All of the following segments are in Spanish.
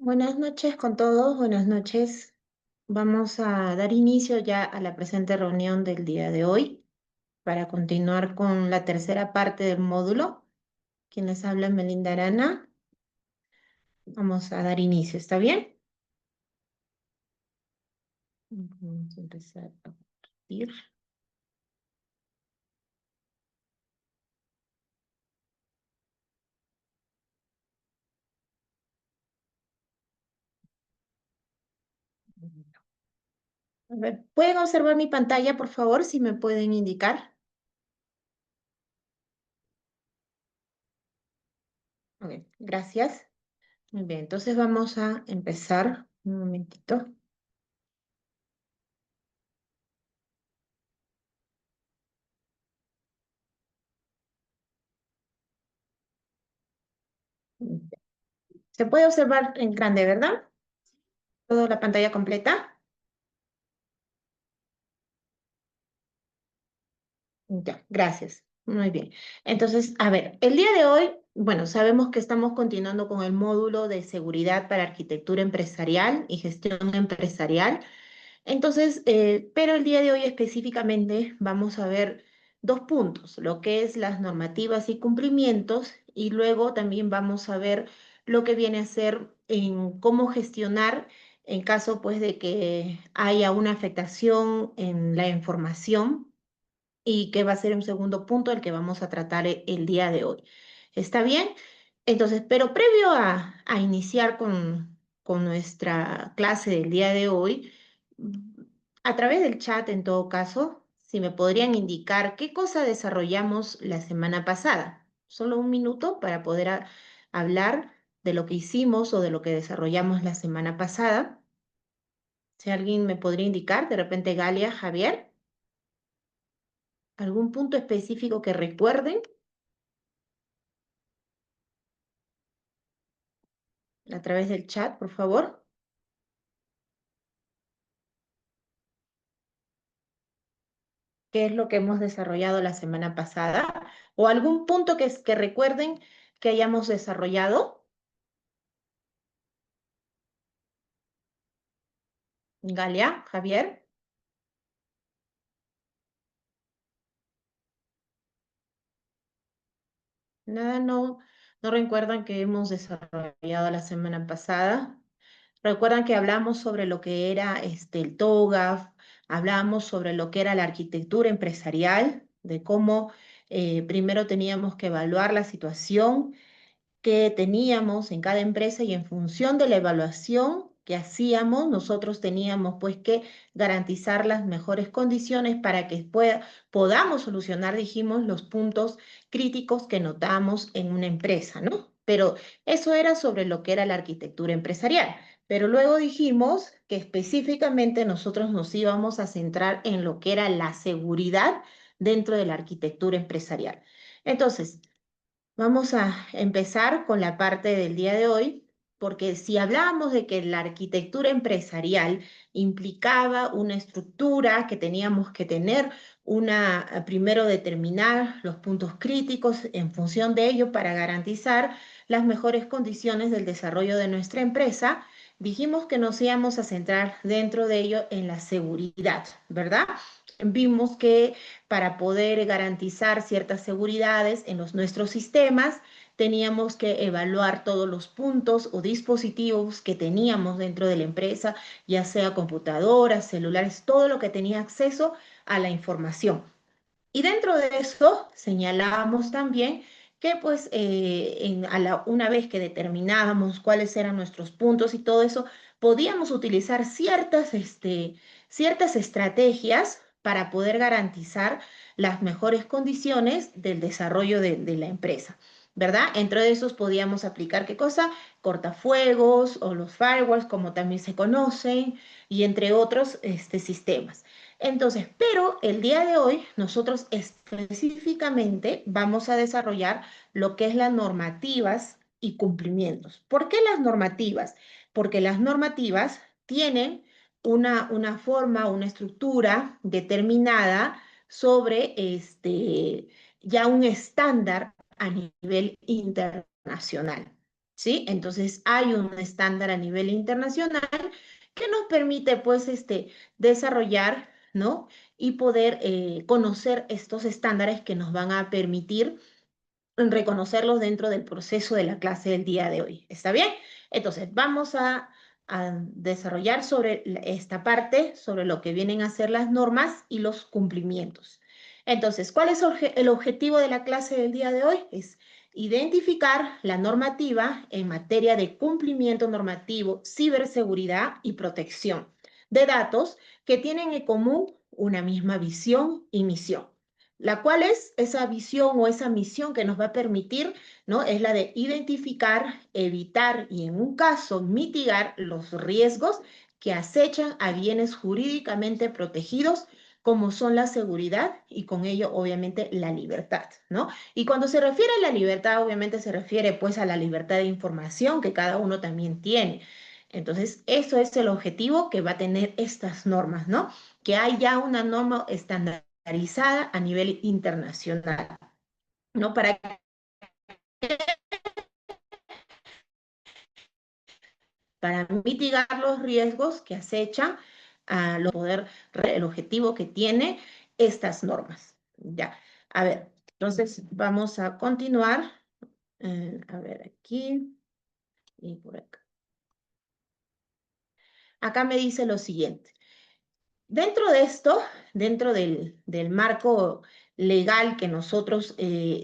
Buenas noches con todos, buenas noches. Vamos a dar inicio ya a la presente reunión del día de hoy para continuar con la tercera parte del módulo. Quien les habla es Melinda Arana. Vamos a dar inicio, ¿está bien? Vamos a empezar a compartir. A ver, ¿pueden observar mi pantalla, por favor, si me pueden indicar? Ok, gracias. Muy bien, entonces vamos a empezar. Un momentito. Se puede observar en grande, ¿verdad? Toda la pantalla completa. Ya, gracias. Muy bien. Entonces, a ver, el día de hoy, bueno, sabemos que estamos continuando con el módulo de seguridad para arquitectura empresarial y gestión empresarial. Entonces, pero el día de hoy específicamente vamos a ver dos puntos, lo que es las normativas y cumplimientos, y luego también vamos a ver lo que viene a ser en cómo gestionar en caso pues de que haya una afectación en la información y que va a ser un segundo punto el que vamos a tratar el día de hoy. ¿Está bien? Entonces, pero previo a iniciar con nuestra clase del día de hoy, a través del chat en todo caso, si me podrían indicar qué cosa desarrollamos la semana pasada. Solo un minuto para poder hablar de lo que hicimos o de lo que desarrollamos la semana pasada. Si alguien me podría indicar, de repente Galia, Javier. ¿Algún punto específico que recuerden a través del chat, por favor? ¿Qué es lo que hemos desarrollado la semana pasada? ¿O algún punto que recuerden que hayamos desarrollado? Galia, Javier. Nada, no recuerdan que hemos desarrollado la semana pasada. Recuerdan que hablamos sobre lo que era el TOGAF, hablamos sobre lo que era la arquitectura empresarial, de cómo primero teníamos que evaluar la situación que teníamos en cada empresa y en función de la evaluación que hacíamos, nosotros teníamos pues que garantizar las mejores condiciones para que podamos solucionar, dijimos, los puntos críticos que notamos en una empresa, ¿no? Pero eso era sobre lo que era la arquitectura empresarial. Pero luego dijimos que específicamente nosotros nos íbamos a centrar en lo que era la seguridad dentro de la arquitectura empresarial. Entonces, vamos a empezar con la parte del día de hoy, porque si hablábamos de que la arquitectura empresarial implicaba una estructura que teníamos que tener, primero determinar los puntos críticos en función de ello para garantizar las mejores condiciones del desarrollo de nuestra empresa, dijimos que nos íbamos a centrar dentro de ello en la seguridad, ¿verdad? Vimos que para poder garantizar ciertas seguridades en nuestros sistemas, teníamos que evaluar todos los puntos o dispositivos que teníamos dentro de la empresa, ya sea computadoras, celulares, todo lo que tenía acceso a la información. Y dentro de eso señalábamos también que pues una vez que determinábamos cuáles eran nuestros puntos y todo eso, podíamos utilizar ciertas estrategias para poder garantizar las mejores condiciones del desarrollo de la empresa, ¿verdad? Entre esos podíamos aplicar qué cosa, cortafuegos o los firewalls, como también se conocen, y entre otros sistemas. Entonces, pero el día de hoy nosotros específicamente vamos a desarrollar lo que es las normativas y cumplimientos. ¿Por qué las normativas? Porque las normativas tienen una forma, una estructura determinada sobre ya un estándar a nivel internacional. ¿sí? Entonces hay un estándar a nivel internacional que nos permite, pues, desarrollar, ¿no? Y poder conocer estos estándares que nos van a permitir reconocerlos dentro del proceso de la clase del día de hoy. ¿Está bien? Entonces, vamos a desarrollar sobre esta parte, sobre lo que vienen a ser las normas y los cumplimientos. Entonces, ¿cuál es el objetivo de la clase del día de hoy? Es identificar la normativa en materia de cumplimiento normativo, ciberseguridad y protección de datos que tienen en común una misma visión y misión, la cual es esa visión o esa misión que nos va a permitir, ¿no? Es la de identificar, evitar y en un caso mitigar los riesgos que acechan a bienes jurídicamente protegidos como son la seguridad y con ello obviamente la libertad, ¿no? Y cuando se refiere a la libertad, obviamente se refiere pues a la libertad de información que cada uno también tiene. Entonces, eso es el objetivo que va a tener estas normas, ¿no? Que hay ya una norma estandarizada a nivel internacional, ¿no? Para mitigar los riesgos que acechan a poder, el objetivo que tiene estas normas. Ya, a ver, entonces vamos a continuar. A ver, aquí y por acá. Acá me dice lo siguiente. Dentro de esto, dentro del marco legal que nosotros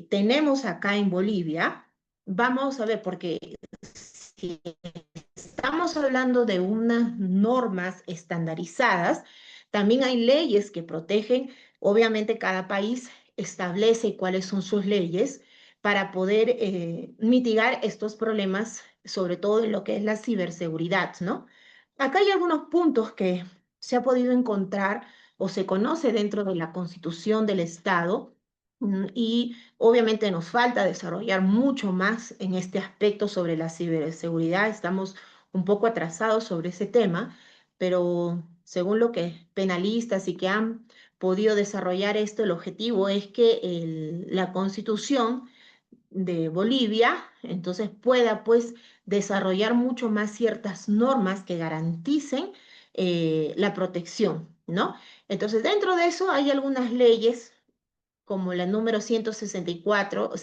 tenemos acá en Bolivia, vamos a ver, porque si estamos hablando de unas normas estandarizadas, también hay leyes que protegen, obviamente cada país establece cuáles son sus leyes para poder mitigar estos problemas, sobre todo en lo que es la ciberseguridad, ¿no? Acá hay algunos puntos que se ha podido encontrar o se conoce dentro de la Constitución del Estado, y obviamente nos falta desarrollar mucho más en este aspecto sobre la ciberseguridad. Estamos un poco atrasados sobre ese tema, pero según lo que penalistas y que han podido desarrollar esto, el objetivo es que la Constitución de Bolivia, entonces pueda pues desarrollar mucho más ciertas normas que garanticen la protección, ¿no? Entonces dentro de eso hay algunas leyes como la número 164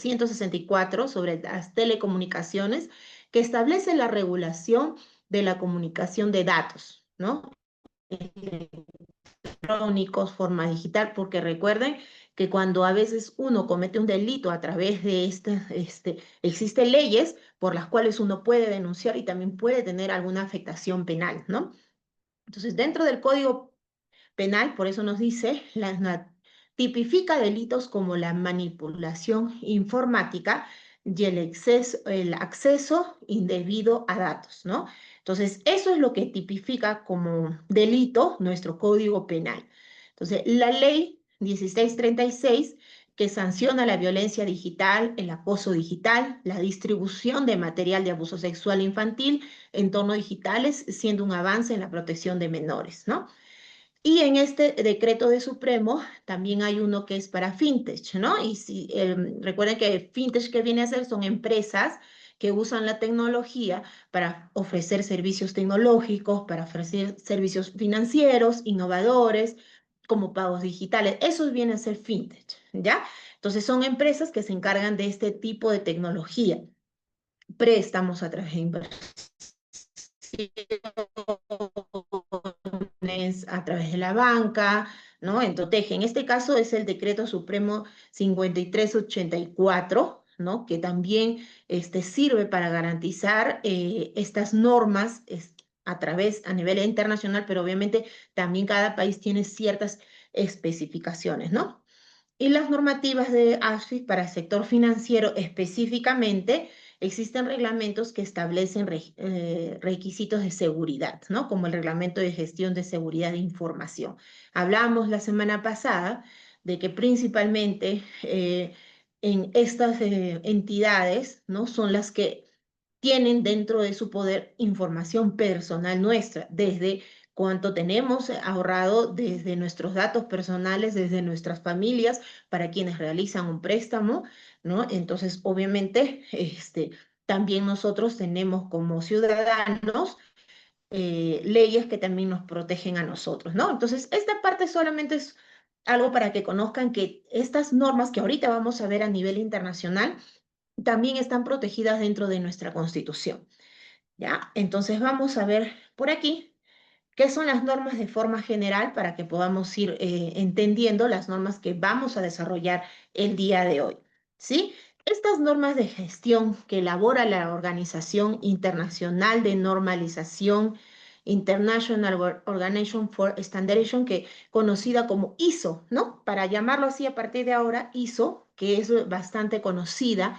sobre las telecomunicaciones, que establece la regulación de la comunicación de datos, ¿no? Electrónicos, forma digital, porque recuerden que cuando a veces uno comete un delito a través de existen leyes por las cuales uno puede denunciar y también puede tener alguna afectación penal, ¿no? Entonces, dentro del Código Penal, por eso nos dice, tipifica delitos como la manipulación informática y el acceso indebido a datos, ¿no? Entonces, eso es lo que tipifica como delito nuestro Código Penal. Entonces, la ley 1636 que sanciona la violencia digital, el acoso digital, la distribución de material de abuso sexual infantil, entornos digitales, siendo un avance en la protección de menores, ¿no? Y en este decreto de Supremo también hay uno que es para fintech, ¿no? Y si, recuerden que fintech que viene a ser son empresas que usan la tecnología para ofrecer servicios tecnológicos, para ofrecer servicios financieros, innovadores, como pagos digitales. Esos vienen a ser fintech, ¿ya? Entonces son empresas que se encargan de este tipo de tecnología. Préstamos a través de inversión a través de la banca, ¿no? Entonces, en este caso es el Decreto Supremo 5384, ¿no? Que también sirve para garantizar estas normas a nivel internacional, pero obviamente también cada país tiene ciertas especificaciones, ¿no? Y las normativas de ASFIX para el sector financiero específicamente, existen reglamentos que establecen requisitos de seguridad, ¿no? Como el reglamento de gestión de seguridad de información. Hablamos la semana pasada de que principalmente en estas entidades, ¿no? Son las que tienen dentro de su poder información personal nuestra, desde cuánto tenemos ahorrado, desde nuestros datos personales, desde nuestras familias, para quienes realizan un préstamo, ¿no? Entonces, obviamente, también nosotros tenemos como ciudadanos leyes que también nos protegen a nosotros, ¿no? Entonces, esta parte solamente es algo para que conozcan que estas normas que ahorita vamos a ver a nivel internacional también están protegidas dentro de nuestra Constitución, ¿ya? Entonces, vamos a ver por aquí. ¿Qué son las normas de forma general para que podamos ir entendiendo las normas que vamos a desarrollar el día de hoy? ¿Sí? Estas normas de gestión que elabora la Organización Internacional de Normalización, International Organization for Standardization, que conocida como ISO, ¿no? Para llamarlo así a partir de ahora, ISO, que es bastante conocida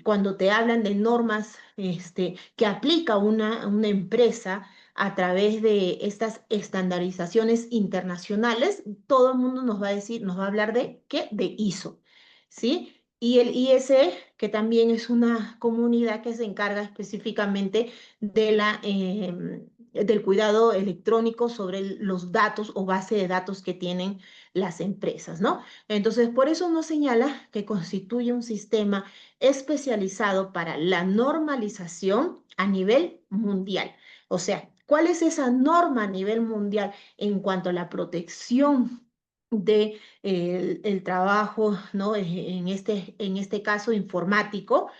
cuando te hablan de normas que aplica una empresa a través de estas estandarizaciones internacionales, todo el mundo nos va a decir, nos va a hablar de ¿qué? De ISO, ¿sí? Y el IS, que también es una comunidad que se encarga específicamente de del cuidado electrónico sobre los datos o base de datos que tienen las empresas, ¿no? Entonces, por eso nos señala que constituye un sistema especializado para la normalización a nivel mundial. O sea, ¿cuál es esa norma a nivel mundial en cuanto a la protección de el trabajo, ¿no? En este caso informático,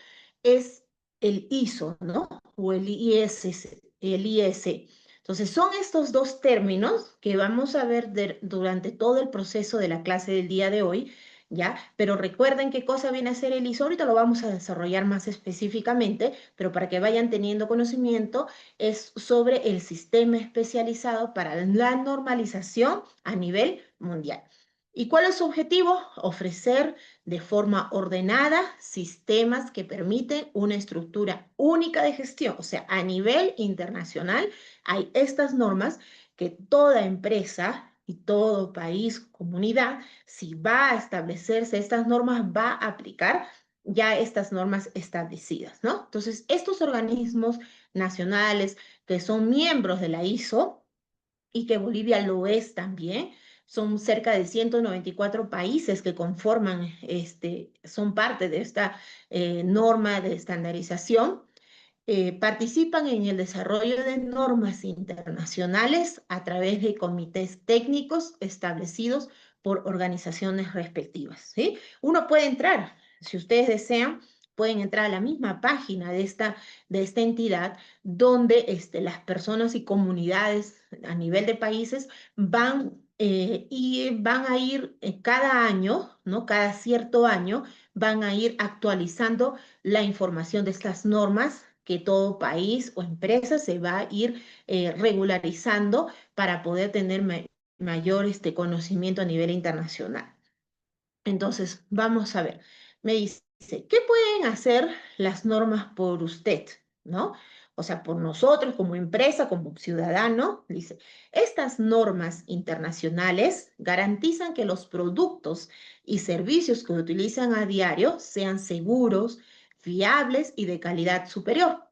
es el ISO, ¿no? O el IS, el IS. Entonces, son estos dos términos que vamos a ver durante todo el proceso de la clase del día de hoy, ¿ya? Pero recuerden qué cosa viene a ser el ISO, ahorita lo vamos a desarrollar más específicamente, pero para que vayan teniendo conocimiento, es sobre el sistema especializado para la normalización a nivel mundial. ¿Y cuál es su objetivo? Ofrecer de forma ordenada sistemas que permiten una estructura única de gestión. O sea, a nivel internacional hay estas normas que toda empresa y todo país, comunidad, si va a establecerse estas normas, va a aplicar ya estas normas establecidas, ¿no? Entonces, estos organismos nacionales que son miembros de la ISO, y que Bolivia lo es también. Son cerca de 194 países que conforman, son parte de esta norma de estandarización. Participan en el desarrollo de normas internacionales a través de comités técnicos establecidos por organizaciones respectivas, ¿sí? Uno puede entrar, si ustedes desean, pueden entrar a la misma página de esta entidad donde las personas y comunidades a nivel de países van a ir cada año, ¿no? Cada cierto año, van a ir actualizando la información de estas normas que todo país o empresa se va a ir regularizando para poder tener mayor conocimiento a nivel internacional. Entonces, vamos a ver. Me dice, ¿qué pueden hacer las normas por usted? ¿No? O sea, por nosotros como empresa, como ciudadano, dice, estas normas internacionales garantizan que los productos y servicios que utilizan a diario sean seguros, fiables y de calidad superior.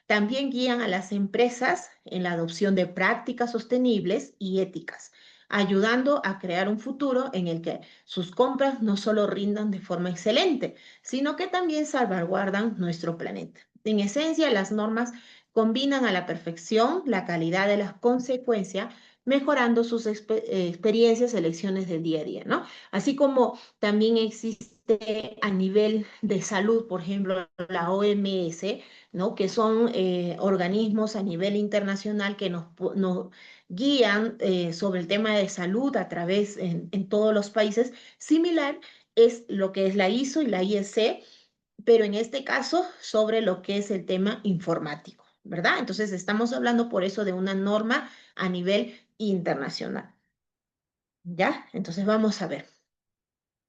También guían a las empresas en la adopción de prácticas sostenibles y éticas, ayudando a crear un futuro en el que sus compras no solo rindan de forma excelente, sino que también salvaguardan nuestro planeta. En esencia, las normas combinan a la perfección la calidad de las consecuencias, mejorando sus experiencias, elecciones del día a día, ¿no? Así como también existe a nivel de salud, por ejemplo, la OMS, ¿no? Que son organismos a nivel internacional que nos guían sobre el tema de salud a través en todos los países. Similar es lo que es la ISO y la IEC, pero en este caso sobre lo que es el tema informático, ¿verdad? Entonces estamos hablando por eso de una norma a nivel internacional, ¿ya? Entonces vamos a ver.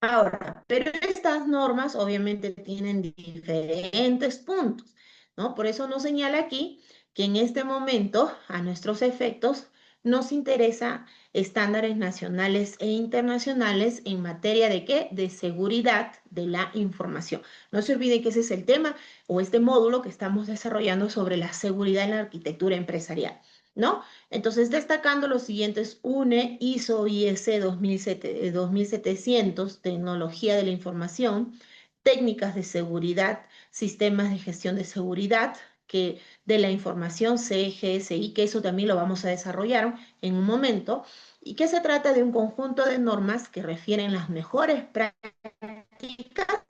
Ahora, pero estas normas obviamente tienen diferentes puntos, ¿no? Por eso nos señala aquí que en este momento, a nuestros efectos, nos interesa estándares nacionales e internacionales en materia de qué? De seguridad de la información. No se olviden que ese es el tema o este módulo que estamos desarrollando sobre la seguridad en la arquitectura empresarial, ¿no? Entonces, destacando los siguientes UNE, ISO, IEC 2700, Tecnología de la Información, técnicas de seguridad, sistemas de gestión de seguridad, que de la información CGSI, que eso también lo vamos a desarrollar en un momento, y que se trata de un conjunto de normas que refieren las mejores prácticas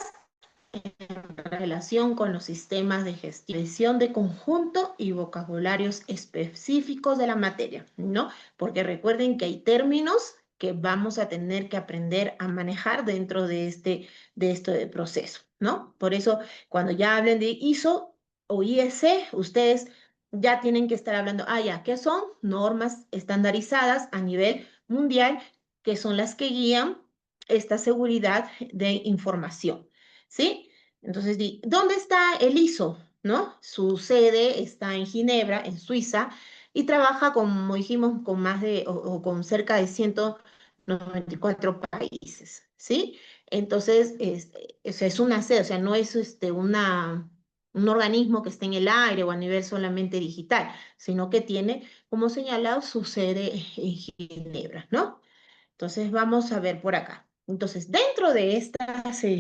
en relación con los sistemas de gestión de conjunto y vocabularios específicos de la materia, ¿no? Porque recuerden que hay términos que vamos a tener que aprender a manejar dentro de este proceso, ¿no? Por eso, cuando ya hablen de ISO o IEC, ustedes ya tienen que estar hablando, ya, ¿qué son? Normas estandarizadas a nivel mundial, que son las que guían esta seguridad de información, ¿sí? Entonces, ¿dónde está el ISO? ¿No? Su sede está en Ginebra, en Suiza, y trabaja, como dijimos, con más de, o con cerca de 194 países, ¿sí? Entonces, es una sede, o sea, no es un organismo que esté en el aire o a nivel solamente digital, sino que tiene, como señalado, su sede en Ginebra, ¿no? Entonces, vamos a ver por acá. Entonces, dentro de estas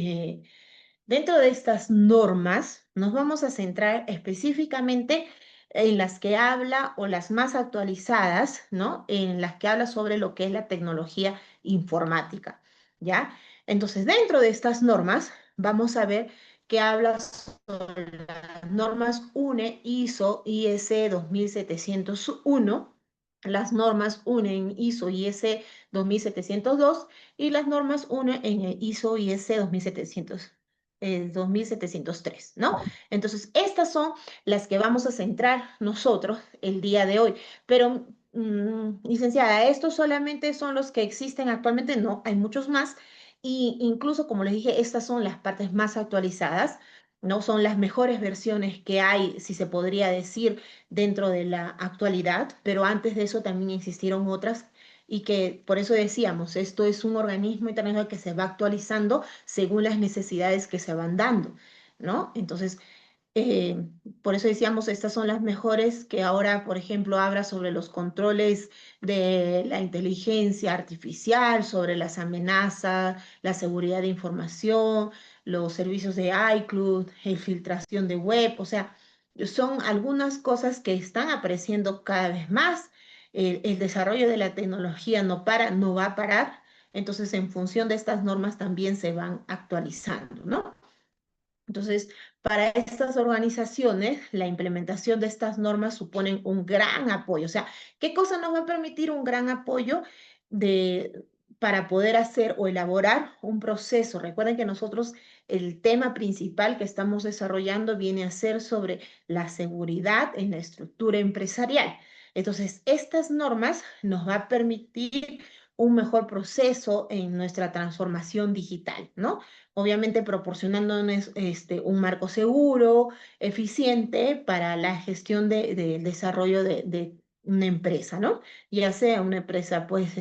normas, nos vamos a centrar específicamente en las que habla o las más actualizadas, ¿no? En las que habla sobre lo que es la tecnología informática, ¿ya? Entonces, dentro de estas normas, vamos a ver que habla sobre las normas UNE, ISO, IS 2701, las normas UNE en ISO IS 2702 y las normas UNE en el ISO IS 2703, ¿no? Entonces, estas son las que vamos a centrar nosotros el día de hoy. Pero, licenciada, ¿estos solamente son los que existen actualmente? No, hay muchos más. Y incluso, como les dije, estas son las partes más actualizadas, ¿no? Son las mejores versiones que hay, si se podría decir, dentro de la actualidad. Pero antes de eso también existieron otras y que por eso decíamos, esto es un organismo internacional que se va actualizando según las necesidades que se van dando, ¿no? Entonces, eh, por eso decíamos, estas son las mejores que ahora, por ejemplo, habla sobre los controles de la inteligencia artificial, sobre las amenazas, la seguridad de información, los servicios de iCloud, filtración de web, o sea, son algunas cosas que están apareciendo cada vez más. El desarrollo de la tecnología no para, no va a parar, entonces en función de estas normas también se van actualizando, ¿no? Entonces, para estas organizaciones, la implementación de estas normas suponen un gran apoyo. O sea, ¿qué cosa nos va a permitir un gran apoyo de, para poder hacer o elaborar un proceso? Recuerden que nosotros el tema principal que estamos desarrollando viene a ser sobre la seguridad en la estructura empresarial. Entonces, estas normas nos va a permitir un mejor proceso en nuestra transformación digital, ¿no? Obviamente proporcionándonos un marco seguro, eficiente para la gestión del desarrollo de una empresa, ¿no? Ya sea una empresa, pues,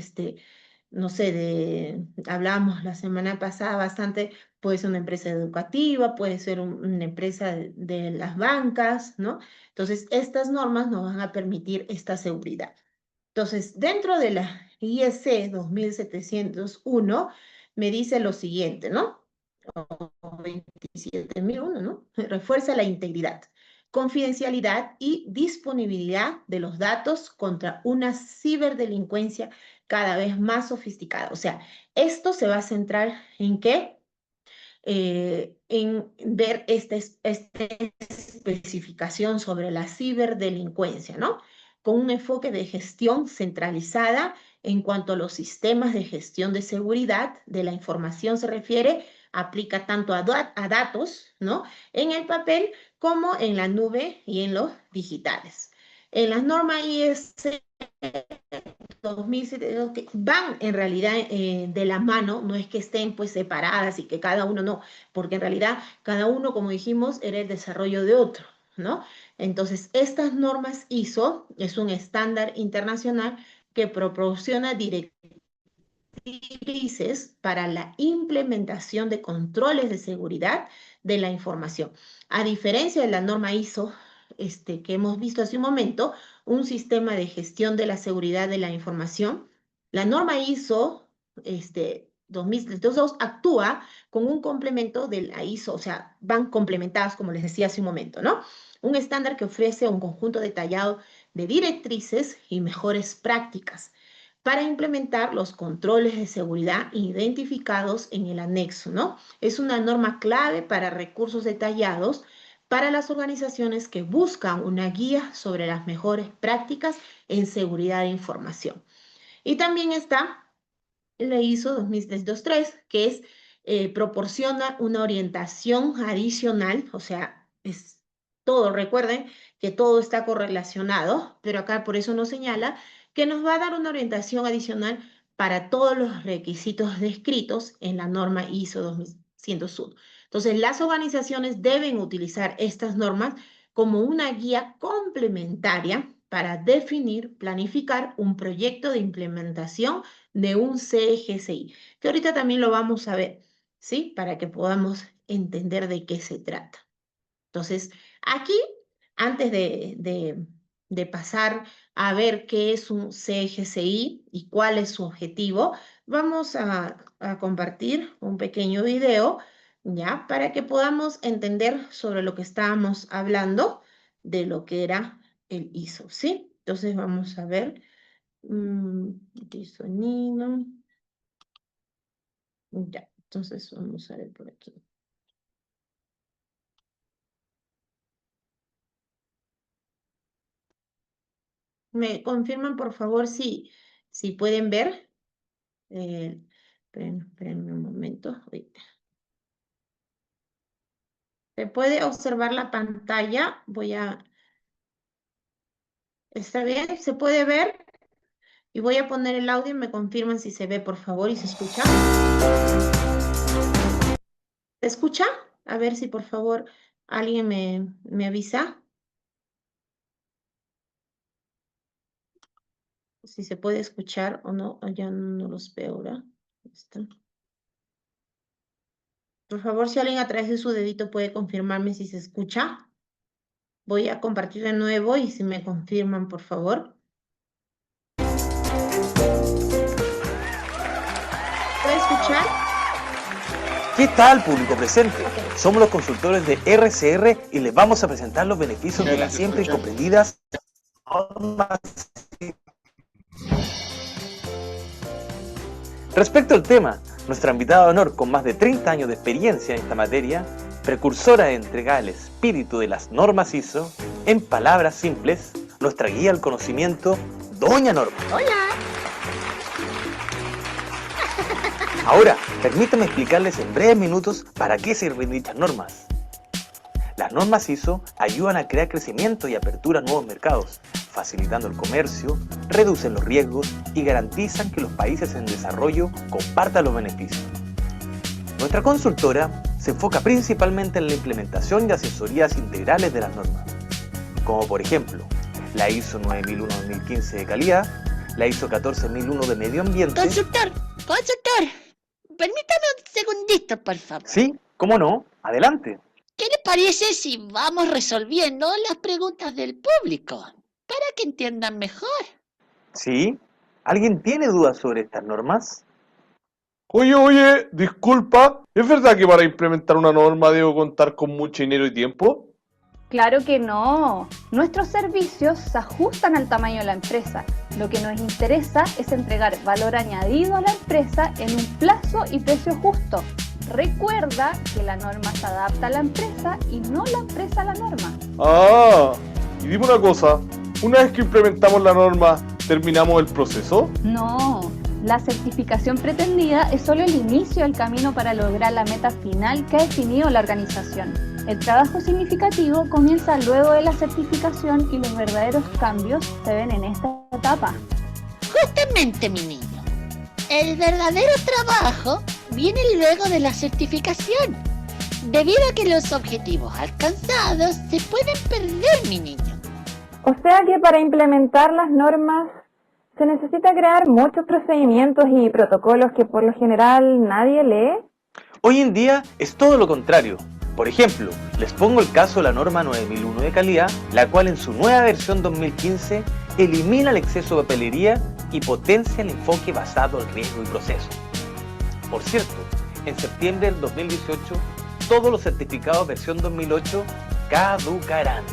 no sé, hablábamos la semana pasada bastante, puede ser una empresa educativa, puede ser una empresa de las bancas, ¿no? Entonces, estas normas nos van a permitir esta seguridad. Entonces, dentro de la IEC 2701, me dice lo siguiente, ¿no? 27.001, ¿no? Refuerza la integridad, confidencialidad y disponibilidad de los datos contra una ciberdelincuencia cada vez más sofisticada. O sea, esto se va a centrar en qué? En ver esta especificación sobre la ciberdelincuencia, ¿no? Con un enfoque de gestión centralizada en cuanto a los sistemas de gestión de seguridad de la información se refiere, aplica tanto a datos, ¿no? En el papel como en la nube y en los digitales. En las normas IS 2007, que van en realidad de la mano, no es que estén pues separadas y que cada uno no, porque en realidad cada uno, como dijimos, era el desarrollo de otro, ¿no? Entonces, estas normas ISO es un estándar internacional que proporciona directrices para la implementación de controles de seguridad de la información. A diferencia de la norma ISO, que hemos visto hace un momento, un sistema de gestión de la seguridad de la información, la norma ISO 262 actúa con un complemento de la ISO, o sea, van complementadas, como les decía hace un momento, ¿no? Un estándar que ofrece un conjunto detallado de directrices y mejores prácticas para implementar los controles de seguridad identificados en el anexo, ¿no? Es una norma clave para recursos detallados para las organizaciones que buscan una guía sobre las mejores prácticas en seguridad de información. Y también está la ISO 26223, que es, proporciona una orientación adicional, o sea, es todo, recuerden que todo está correlacionado, pero acá por eso nos señala que nos va a dar una orientación adicional para todos los requisitos descritos en la norma ISO 2101. Entonces, las organizaciones deben utilizar estas normas como una guía complementaria para definir, planificar un proyecto de implementación de un CGCI, que ahorita también lo vamos a ver, ¿sí? Para que podamos entender de qué se trata. Entonces, aquí, antes de pasar a ver qué es un CGCI y cuál es su objetivo, vamos a compartir un pequeño video, ¿ya? Para que podamos entender sobre lo que estábamos hablando de lo que era el ISO, ¿sí? Entonces, vamos a ver. Aquí sonido. Ya, entonces vamos a ver por aquí. ¿Me confirman, por favor, si pueden ver? Espérenme un momento. Ahorita. ¿Se puede observar la pantalla? ¿Está bien? ¿Se puede ver? Y voy a poner el audio y me confirman si se ve, por favor, y se escucha. ¿Se escucha? A ver si, por favor, alguien me avisa. Si se puede escuchar o no, ya no los veo, ¿verdad? Está. Por favor, si alguien a través de su dedito puede confirmarme si se escucha. Voy a compartir de nuevo y si me confirman, por favor. ¿Puede escuchar? ¿Qué tal, público presente? Ok. Somos los consultores de RCR y les vamos a presentar los beneficios de las siempre incomprendidas normas. Respecto al tema, nuestra invitada de honor con más de 30 años de experiencia en esta materia, precursora de entregar el espíritu de las normas ISO, en palabras simples, nuestra guía al conocimiento, Doña Norma. Hola. Ahora, permítanme explicarles en breves minutos para qué sirven dichas normas. Las normas ISO ayudan a crear crecimiento y apertura a nuevos mercados, facilitando el comercio, reducen los riesgos y garantizan que los países en desarrollo compartan los beneficios. Nuestra consultora se enfoca principalmente en la implementación de asesorías integrales de las normas, como por ejemplo la ISO 9001-2015 de calidad, la ISO 14001 de medio ambiente. Consultor, permítame un segundito, por favor. Sí, cómo no, adelante. ¿Qué le parece si vamos resolviendo las preguntas del público para que entiendan mejor? ¿Sí? ¿Alguien tiene dudas sobre estas normas? Oye, disculpa, ¿es verdad que para implementar una norma debo contar con mucho dinero y tiempo? Claro que no. Nuestros servicios se ajustan al tamaño de la empresa. Lo que nos interesa es entregar valor añadido a la empresa en un plazo y precio justo. Recuerda que la norma se adapta a la empresa y no la empresa a la norma. Ah, y dime una cosa, una vez que implementamos la norma, ¿terminamos el proceso? No, la certificación pretendida es solo el inicio del camino para lograr la meta final que ha definido la organización. El trabajo significativo comienza luego de la certificación y los verdaderos cambios se ven en esta etapa. Justamente, mi niño. El verdadero trabajo viene luego de la certificación, debido a que los objetivos alcanzados se pueden perder, mi niño. O sea que para implementar las normas se necesita crear muchos procedimientos y protocolos que por lo general nadie lee. Hoy en día es todo lo contrario. Por ejemplo, les pongo el caso de la norma 9001 de calidad, la cual en su nueva versión 2015 elimina el exceso de papelería y potencia el enfoque basado en riesgo y proceso. Por cierto, en septiembre del 2018, todos los certificados versión 2008 caducarán.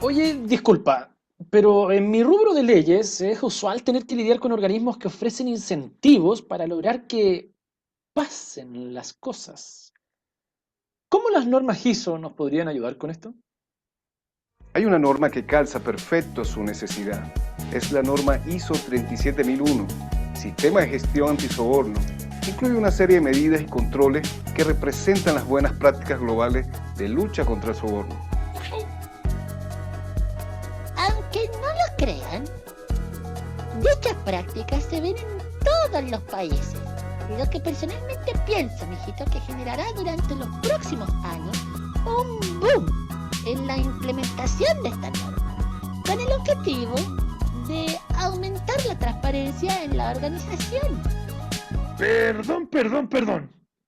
Oye, disculpa, pero en mi rubro de leyes es usual tener que lidiar con organismos que ofrecen incentivos para lograr que pasen las cosas. ¿Cómo las normas ISO nos podrían ayudar con esto? Hay una norma que calza perfecto su necesidad. Es la norma ISO 37001, Sistema de Gestión Antisoborno. Incluye una serie de medidas y controles que representan las buenas prácticas globales de lucha contra el soborno. Aunque no lo crean, dichas prácticas se ven en todos los países. Lo que personalmente pienso, mijito, que generará durante los próximos años un boom en la implementación de esta norma, con el objetivo de aumentar la transparencia en la organización. Perdón,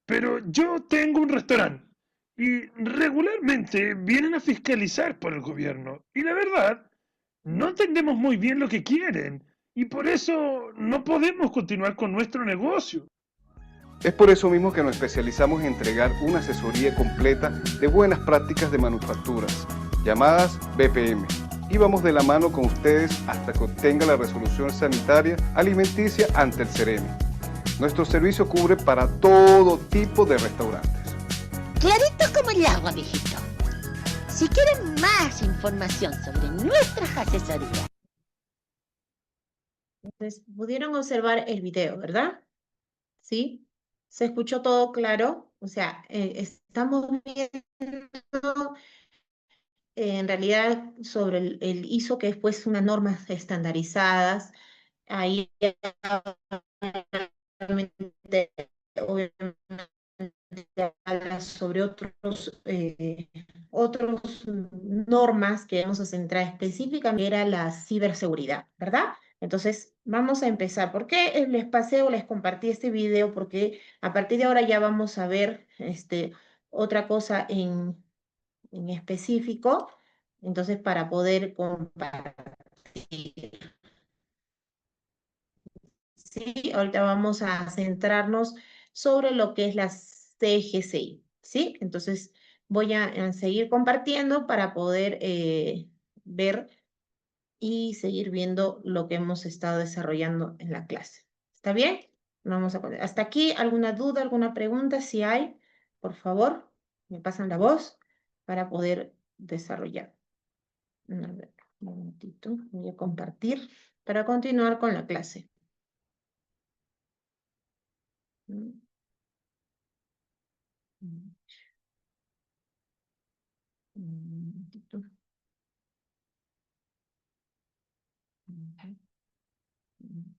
pero yo tengo un restaurante y regularmente vienen a fiscalizar por el gobierno y la verdad, no entendemos muy bien lo que quieren y por eso no podemos continuar con nuestro negocio. Es por eso mismo que nos especializamos en entregar una asesoría completa de buenas prácticas de manufacturas, llamadas BPM. Y vamos de la mano con ustedes hasta que obtenga la resolución sanitaria alimenticia ante el CEREMI. Nuestro servicio cubre para todo tipo de restaurantes. Clarito como el agua, mijito. Si quieren más información sobre nuestras asesorías. Entonces, pudieron observar el video, ¿verdad? ¿Sí? ¿Se escuchó todo claro? O sea, estamos viendo en realidad sobre el ISO, que es pues unas normas estandarizadas. Ahí obviamente habla sobre otros normas que vamos a centrar específicamente, era la ciberseguridad, ¿verdad? Entonces, vamos a empezar. ¿Por qué les pasé o les compartí este video? Porque a partir de ahora ya vamos a ver otra cosa en específico, entonces para poder compartir. ¿Sí? Ahorita vamos a centrarnos sobre lo que es la CGCI, ¿sí? Entonces voy a seguir compartiendo para poder ver y seguir viendo lo que hemos estado desarrollando en la clase. ¿Está bien? Vamos a poner. Hasta aquí, ¿alguna duda, alguna pregunta? Si hay, por favor, me pasan la voz para poder desarrollar. A ver, un momentito, voy a compartir para continuar con la clase. Mm. Mm. Un momentito. Ujú. Mm.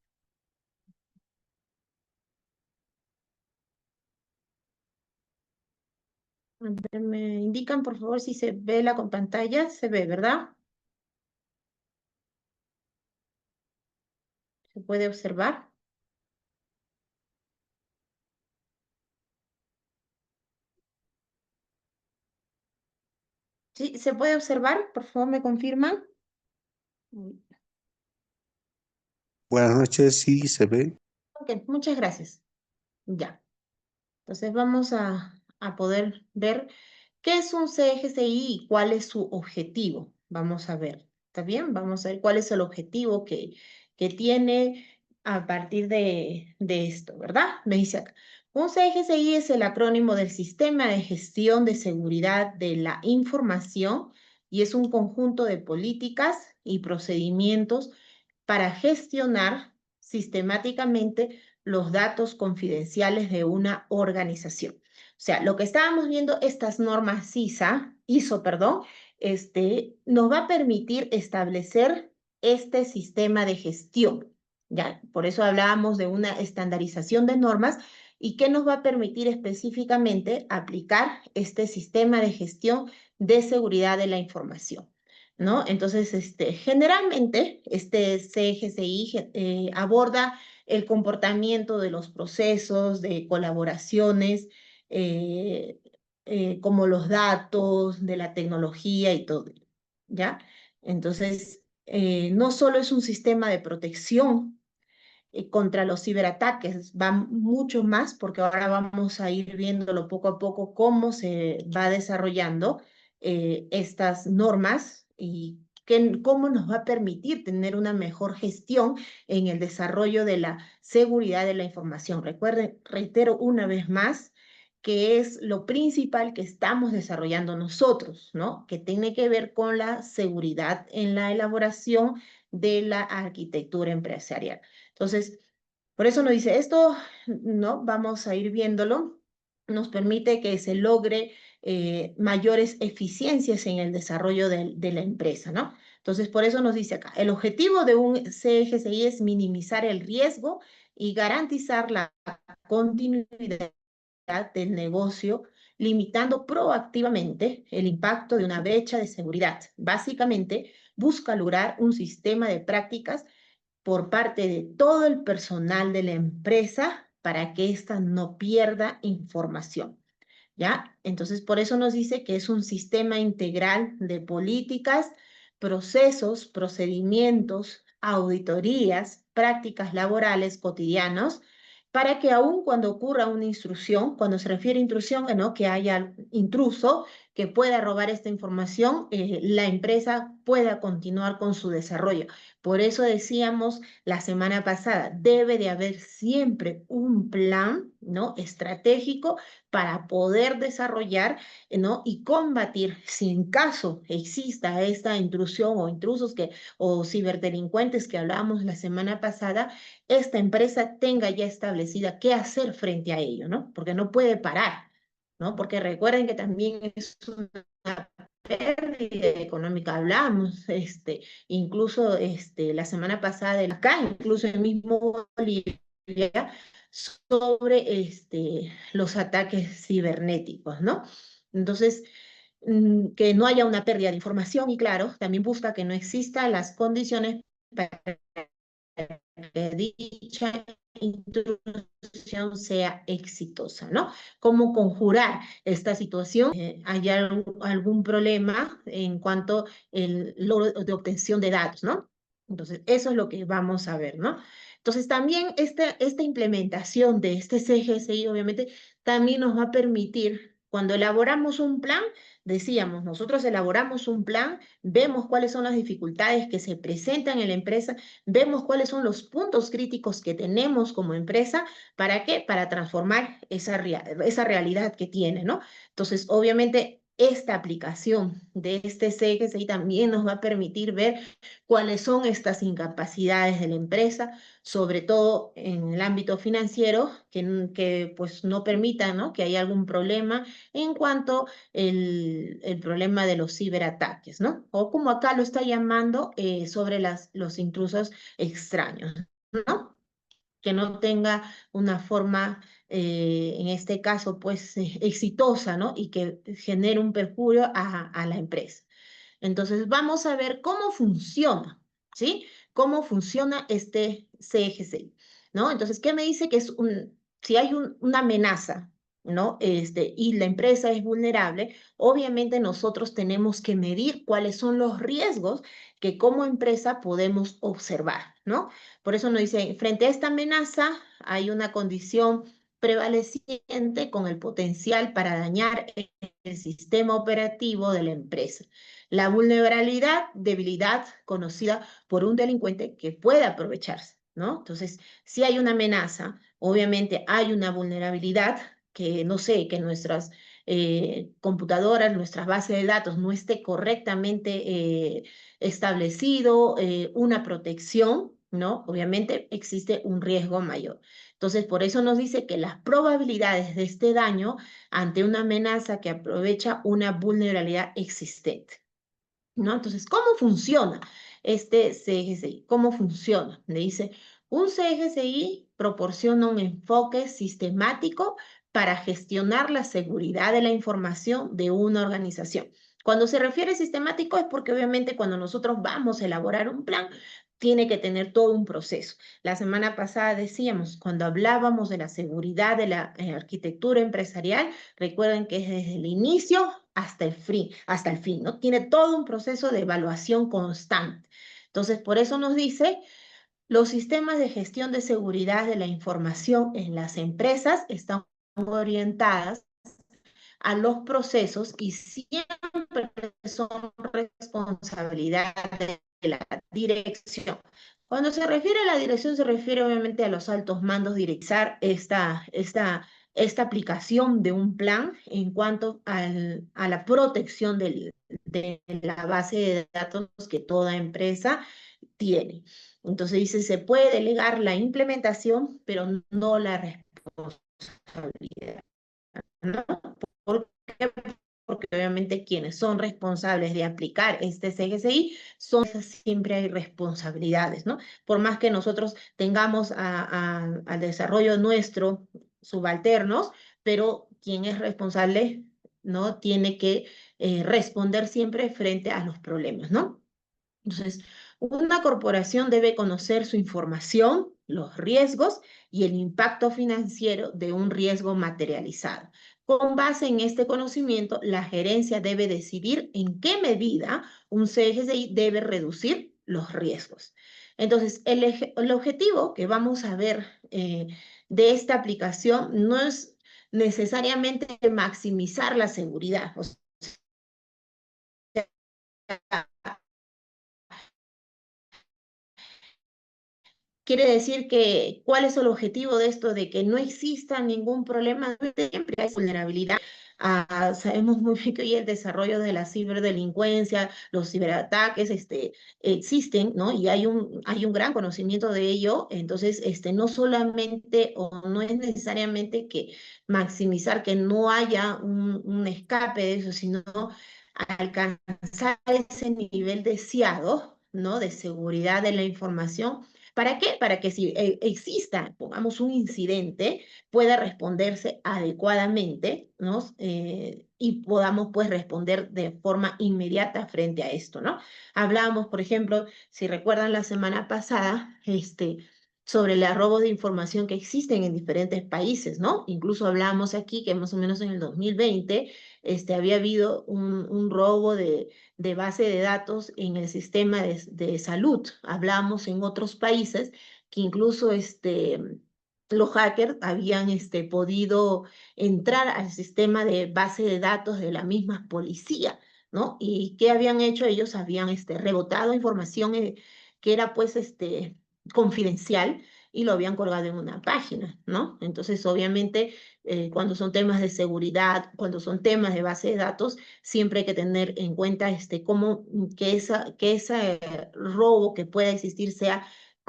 A ver, me indican por favor si se ve la con pantalla. Se ve, ¿verdad? ¿Se puede observar? ¿Sí? ¿Se puede observar? Por favor, ¿me confirman? Uy. Buenas noches, sí se ve. Ok, muchas gracias. Ya. Entonces vamos a poder ver qué es un CGCI y cuál es su objetivo. Vamos a ver, ¿está bien? Vamos a ver cuál es el objetivo que tiene a partir de esto, ¿verdad? Me dice acá. Un CGCI es el acrónimo del Sistema de Gestión de Seguridad de la Información y es un conjunto de políticas y procedimientos para gestionar sistemáticamente los datos confidenciales de una organización. O sea, lo que estábamos viendo, estas normas ISO, perdón, nos va a permitir establecer este sistema de gestión. ¿Ya? Por eso hablábamos de una estandarización de normas y que nos va a permitir específicamente aplicar este sistema de gestión de seguridad de la información, ¿no? Entonces, generalmente, este CGCI aborda el comportamiento de los procesos, de colaboraciones, eh, como los datos, de la tecnología y todo, ¿ya? Entonces, no solo es un sistema de protección contra los ciberataques. Va mucho más porque ahora vamos a ir viéndolo poco a poco cómo se va desarrollando estas normas y cómo nos va a permitir tener una mejor gestión en el desarrollo de la seguridad de la información. Recuerden, reitero una vez más, que es lo principal que estamos desarrollando nosotros, ¿no? Que tiene que ver con la seguridad en la elaboración de la arquitectura empresarial. Entonces, por eso nos dice esto, ¿no? Vamos a ir viéndolo, nos permite que se logre mayores eficiencias en el desarrollo de la empresa, ¿no? Entonces, por eso nos dice acá, el objetivo de un CGCI es minimizar el riesgo y garantizar la continuidad del negocio, limitando proactivamente el impacto de una brecha de seguridad. Básicamente, busca lograr un sistema de prácticas por parte de todo el personal de la empresa para que ésta no pierda información. ¿Ya? Entonces, por eso nos dice que es un sistema integral de políticas, procesos, procedimientos, auditorías, prácticas laborales cotidianos, para que aun cuando ocurra una intrusión, cuando se refiere a intrusión, ¿no? Que haya intruso que pueda robar esta información, la empresa pueda continuar con su desarrollo. Por eso decíamos la semana pasada, debe de haber siempre un plan, ¿no? Estratégico para poder desarrollar, ¿no? Y combatir, si en caso exista esta intrusión o intrusos o ciberdelincuentes que hablábamos la semana pasada, esta empresa tenga ya establecida qué hacer frente a ello, ¿no? Porque no puede parar, ¿no? Porque recuerden que también es una pérdida económica, hablamos, incluso la semana pasada de acá, incluso el mismo Bolivia, sobre los ataques cibernéticos, ¿no? Entonces, que no haya una pérdida de información y claro, también busca que no existan las condiciones para que dicha intrusión sea exitosa, ¿no? ¿Cómo conjurar esta situación? ¿Hay algún problema en cuanto al logro de obtención de datos, ¿no? Entonces, eso es lo que vamos a ver, ¿no? Entonces, también esta implementación de este CGSI, obviamente, también nos va a permitir, cuando elaboramos un plan, decíamos, nosotros elaboramos un plan, vemos cuáles son las dificultades que se presentan en la empresa, vemos cuáles son los puntos críticos que tenemos como empresa, ¿para qué? Para transformar esa realidad que tiene, ¿no? Entonces, obviamente, esta aplicación de este CGSI también nos va a permitir ver cuáles son estas incapacidades de la empresa, sobre todo en el ámbito financiero, que pues no permitan, ¿no? Que haya algún problema en cuanto el problema de los ciberataques, ¿no? O como acá lo está llamando, sobre los intrusos extraños, ¿no? Que no tenga una forma, en este caso, pues, exitosa, ¿no? Y que genere un perjuicio a la empresa. Entonces, vamos a ver cómo funciona, ¿sí? Cómo funciona este CGC, ¿no? Entonces, ¿qué me dice? Que si hay una amenaza, ¿no? Y la empresa es vulnerable, obviamente nosotros tenemos que medir cuáles son los riesgos que como empresa podemos observar, ¿no? Por eso nos dice, frente a esta amenaza hay una condición prevaleciente con el potencial para dañar el sistema operativo de la empresa. La vulnerabilidad, debilidad conocida por un delincuente que puede aprovecharse, ¿no? Entonces, si hay una amenaza, obviamente hay una vulnerabilidad que, no sé, que nuestras computadoras, nuestras bases de datos no esté correctamente establecido, una protección, ¿no? Obviamente existe un riesgo mayor. Entonces, por eso nos dice que las probabilidades de este daño ante una amenaza que aprovecha una vulnerabilidad existente, ¿no? Entonces, ¿cómo funciona este CGCI? ¿Cómo funciona? Le dice, un CGCI proporciona un enfoque sistemático para gestionar la seguridad de la información de una organización. Cuando se refiere sistemático es porque obviamente cuando nosotros vamos a elaborar un plan, tiene que tener todo un proceso. La semana pasada decíamos, cuando hablábamos de la seguridad de la arquitectura empresarial, recuerden que es desde el inicio hasta el fin, ¿no? Tiene todo un proceso de evaluación constante. Entonces, por eso nos dice, Los sistemas de gestión de seguridad de la información en las empresas están orientadas a los procesos y siempre son responsabilidad de la dirección. Cuando se refiere a la dirección, se refiere obviamente a los altos mandos direccionar esta aplicación de un plan en cuanto a la protección de la base de datos que toda empresa tiene. Entonces dice, se puede delegar la implementación, pero no la responsabilidad, ¿no? ¿Por qué? Porque obviamente quienes son responsables de aplicar este CGCI siempre hay responsabilidades, ¿no? Por más que nosotros tengamos al desarrollo nuestro subalternos, pero quien es responsable, ¿no? Tiene que responder siempre frente a los problemas, ¿no? Entonces, una corporación debe conocer su información, los riesgos y el impacto financiero de un riesgo materializado. Con base en este conocimiento, la gerencia debe decidir en qué medida un CGCI debe reducir los riesgos. Entonces, el objetivo que vamos a ver de esta aplicación no es necesariamente maximizar la seguridad. O sea, quiere decir que, ¿cuál es el objetivo de esto? De que no exista ningún problema, siempre hay vulnerabilidad. Sabemos muy bien que hoy el desarrollo de la ciberdelincuencia, los ciberataques, existen, ¿no? Y hay un gran conocimiento de ello. Entonces, no solamente o no es necesariamente que maximizar que no haya un escape de eso, sino alcanzar ese nivel deseado, ¿no? De seguridad de la información. ¿Para qué? Para que si exista, pongamos un incidente, pueda responderse adecuadamente, ¿no? Y podamos pues responder de forma inmediata frente a esto, ¿no? Hablábamos, por ejemplo, si recuerdan la semana pasada, sobre el robo de información que existen en diferentes países, ¿no? Incluso hablábamos aquí que más o menos en el 2020 había habido un robo de base de datos en el sistema de salud. Hablamos en otros países que incluso los hackers habían podido entrar al sistema de base de datos de la misma policía, ¿no? ¿Y qué habían hecho? Ellos habían rebotado información que era pues confidencial y lo habían colgado en una página, ¿no? Entonces, obviamente, cuando son temas de seguridad, cuando son temas de base de datos, siempre hay que tener en cuenta cómo que ese robo que pueda existir sea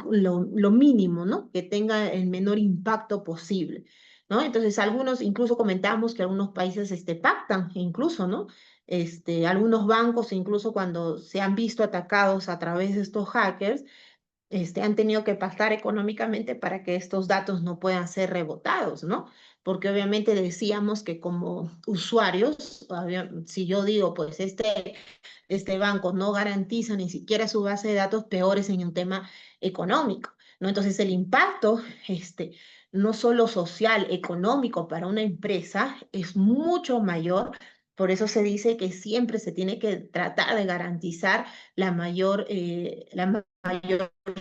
lo mínimo, ¿no? Que tenga el menor impacto posible, ¿no? Entonces, algunos, incluso comentamos que algunos países pactan, incluso, ¿no? Algunos bancos, incluso cuando se han visto atacados a través de estos hackers, han tenido que pactar económicamente para que estos datos no puedan ser rebotados, ¿no? Porque obviamente decíamos que como usuarios, si yo digo, pues este banco no garantiza ni siquiera su base de datos, peor es en un tema económico, ¿no? Entonces el impacto, no solo social, económico para una empresa es mucho mayor. Por eso se dice que siempre se tiene que tratar de garantizar la mayor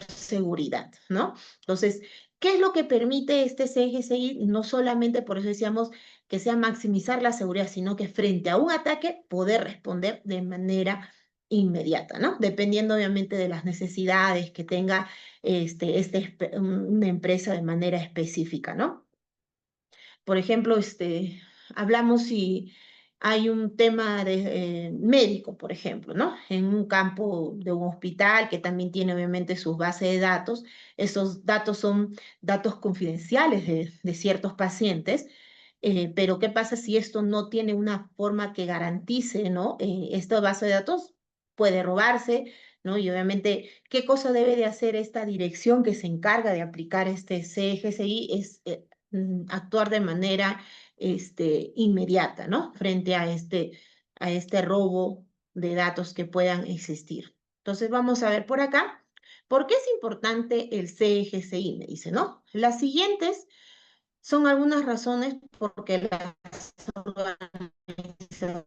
seguridad, ¿no? Entonces, ¿qué es lo que permite este CGCI? No solamente, por eso decíamos, que sea maximizar la seguridad, sino que frente a un ataque poder responder de manera inmediata, ¿no? Dependiendo obviamente de las necesidades que tenga una empresa de manera específica, ¿no? Por ejemplo, hablamos si hay un tema de médico, por ejemplo, ¿no? En un campo de un hospital que también tiene obviamente sus bases de datos. Esos datos son datos confidenciales de ciertos pacientes. Pero ¿qué pasa si esto no tiene una forma que garantice, ¿no? Esta base de datos puede robarse, ¿no? Y obviamente, ¿qué cosa debe de hacer esta dirección que se encarga de aplicar este CGCI? Es actuar de manera inmediata, ¿no? Frente a este robo de datos que puedan existir. Entonces, vamos a ver por acá. ¿Por qué es importante el CGCI? Me dice, ¿no? Las siguientes son algunas razones porque las organizaciones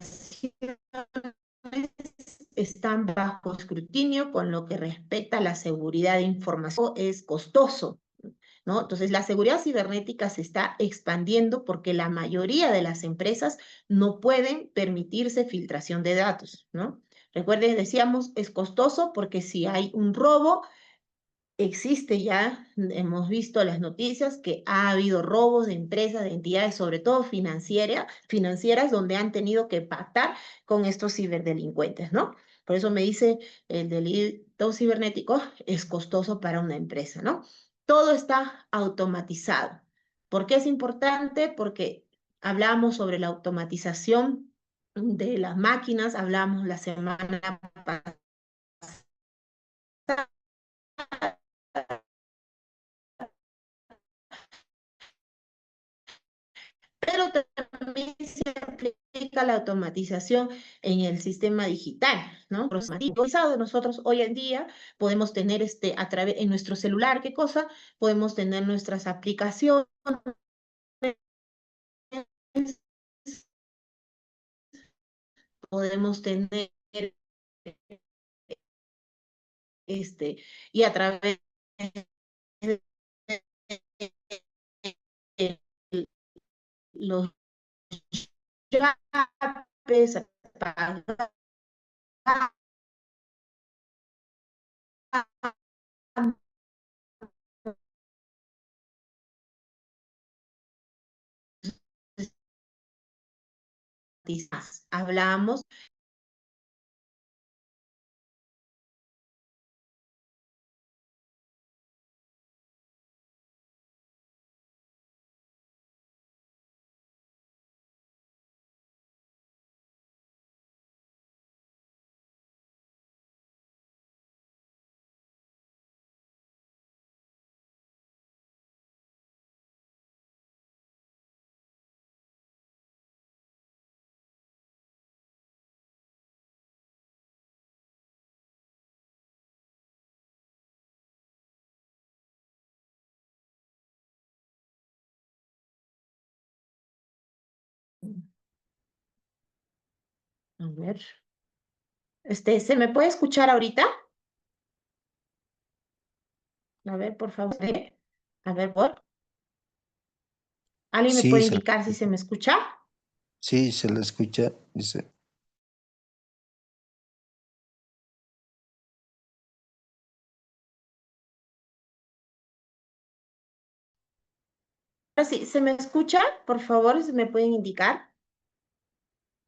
están bajo escrutinio con lo que respecta a la seguridad de información, es costoso, ¿no? Entonces, la seguridad cibernética se está expandiendo porque la mayoría de las empresas no pueden permitirse filtración de datos, ¿no? Recuerden, decíamos, es costoso porque si hay un robo, existe ya, hemos visto las noticias que ha habido robos de empresas, de entidades, sobre todo financieras, donde han tenido que pactar con estos ciberdelincuentes, ¿no? Por eso me dice el delito cibernético es costoso para una empresa, ¿no? Todo está automatizado. ¿Por qué es importante? Porque hablamos sobre la automatización de las máquinas, hablamos la semana pasada, pero también se aplica la automatización en el sistema digital, ¿no? Nosotros hoy en día podemos tener a través en nuestro celular, ¿qué cosa? Podemos tener nuestras aplicaciones, podemos tener y a través de los yapes, pagar hablamos. A ver. ¿Se me puede escuchar ahorita? A ver, por favor. A ver, ¿alguien me Sí, puede se, indicar si se me escucha? sí, se la escucha. Dice, Ahora sí, ¿se me escucha? Por favor, ¿se me pueden indicar?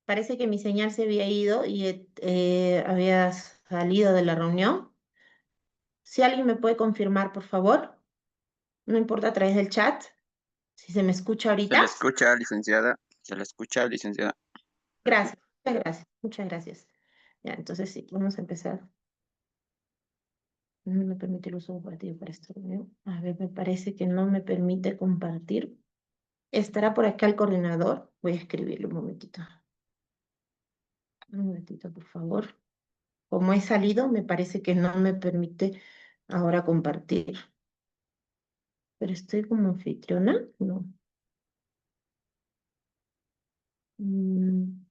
Parece que mi señal se había ido y había salido de la reunión. Si alguien me puede confirmar, por favor. No importa a través del chat. Si se me escucha Se le ahorita. escucha, licenciada. Se le escucha, licenciada. Gracias, muchas gracias, muchas gracias. Ya, entonces sí, vamos a empezar. No me permite el uso compartido para esta reunión. A ver, me parece que no me permite compartir. ¿Estará por acá el coordinador? Voy a escribirle un momentito. Un momentito, por favor. Como he salido, me parece que no me permite ahora compartir. Pero estoy como anfitriona, no. Mm,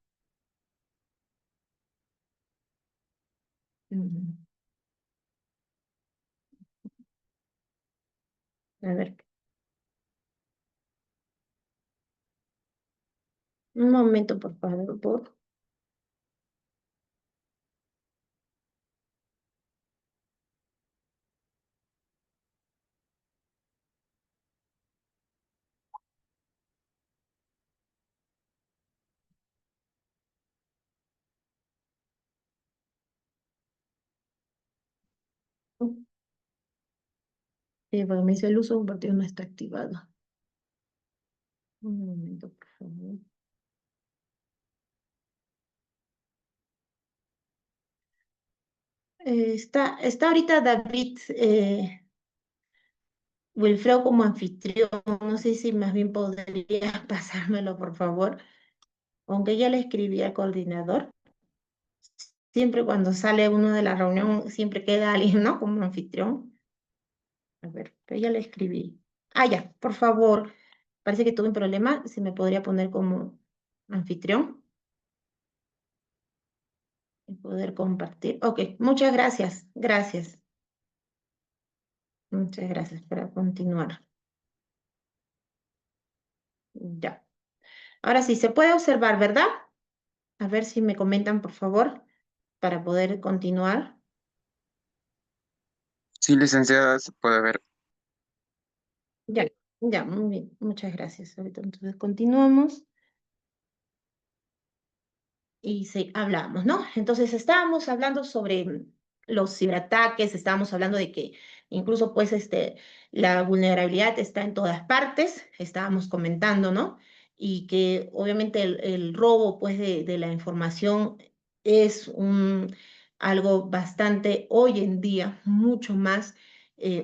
mm. A ver, un momento, por favor. Sí, porque me dice el uso compartido no está activado. Un momento, por favor. Está ahorita David Wilfredo como anfitrión. No sé si más bien podría pasármelo, por favor. Aunque ya le escribí al coordinador. Siempre cuando sale uno de la reunión, siempre queda alguien, ¿no? Como anfitrión. A ver, pero ya le escribí. Ah, ya, por favor. Parece que tuve un problema. Si me podría poner como anfitrión. y poder compartir. Ok, muchas gracias. Gracias. Muchas gracias para continuar. Ya. Ahora sí, se puede observar, ¿verdad? A ver si me comentan, por favor, para poder continuar. Sí, licenciada, se puede ver. Ya, ya, muy bien. Muchas gracias. Ahorita entonces continuamos. Y sí, hablamos, ¿no? Entonces estábamos hablando sobre los ciberataques, estábamos hablando de que incluso pues la vulnerabilidad está en todas partes, estábamos comentando, ¿no? Y que obviamente el robo pues de la información es algo bastante hoy en día, mucho más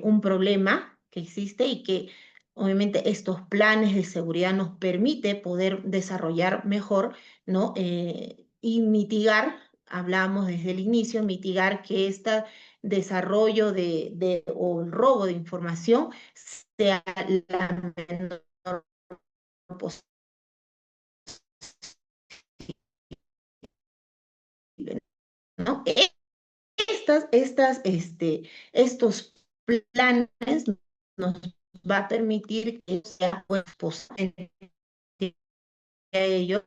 un problema que existe y que obviamente estos planes de seguridad nos permite poder desarrollar mejor, ¿no? Y mitigar, hablamos desde el inicio, mitigar que este desarrollo o el robo de información sea la menor posible, ¿no? Estos planes nos va a permitir que sea pues, posible ello.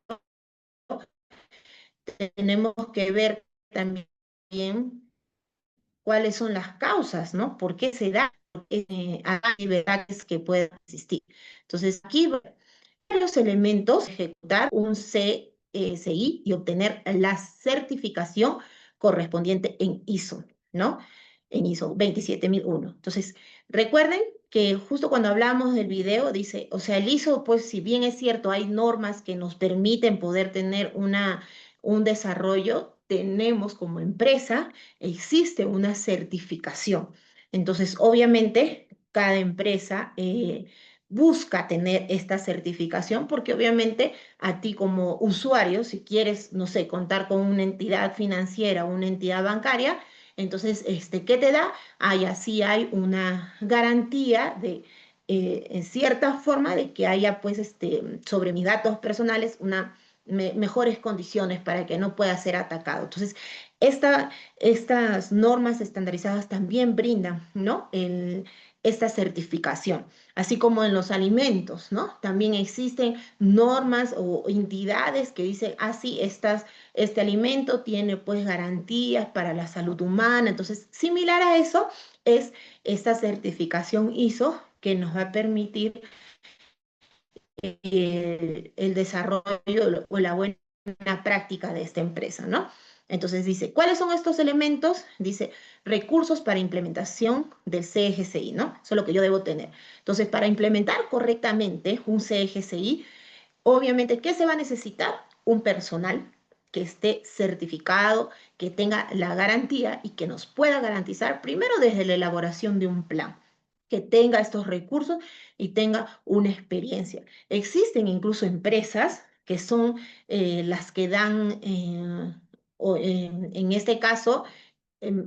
Tenemos que ver también cuáles son las causas, ¿no? ¿Por qué se da? Hay libertades que pueden existir. Entonces, aquí los elementos, ejecutar un CSI y obtener la certificación correspondiente en ISO, ¿no? En ISO 27001. Entonces, recuerden que justo cuando hablamos del video, dice, o sea, el ISO, pues si bien es cierto, hay normas que nos permiten poder tener un desarrollo, tenemos como empresa, existe una certificación. Entonces, obviamente, cada empresa busca tener esta certificación porque obviamente a ti como usuario, si quieres, no sé, contar con una entidad financiera o una entidad bancaria, entonces, ¿qué te da? Así hay una garantía en cierta forma, de que haya, pues, sobre mis datos personales, mejores condiciones para que no pueda ser atacado. Entonces, estas normas estandarizadas también brindan, ¿no? Esta certificación, así como en los alimentos, ¿no? También existen normas o entidades que dicen, sí, este alimento tiene pues garantías para la salud humana. Entonces, similar a eso es esta certificación ISO que nos va a permitir el desarrollo o la buena práctica de esta empresa, ¿no? Entonces dice, ¿cuáles son estos elementos? Dice, recursos para implementación del CGCI, ¿no? Eso es lo que yo debo tener. Entonces, para implementar correctamente un CGCI, obviamente, ¿qué se va a necesitar? Un personal que esté certificado, que tenga la garantía y que nos pueda garantizar, primero desde la elaboración de un plan, que tenga estos recursos y tenga una experiencia. Existen incluso empresas que son las que dan, en este caso,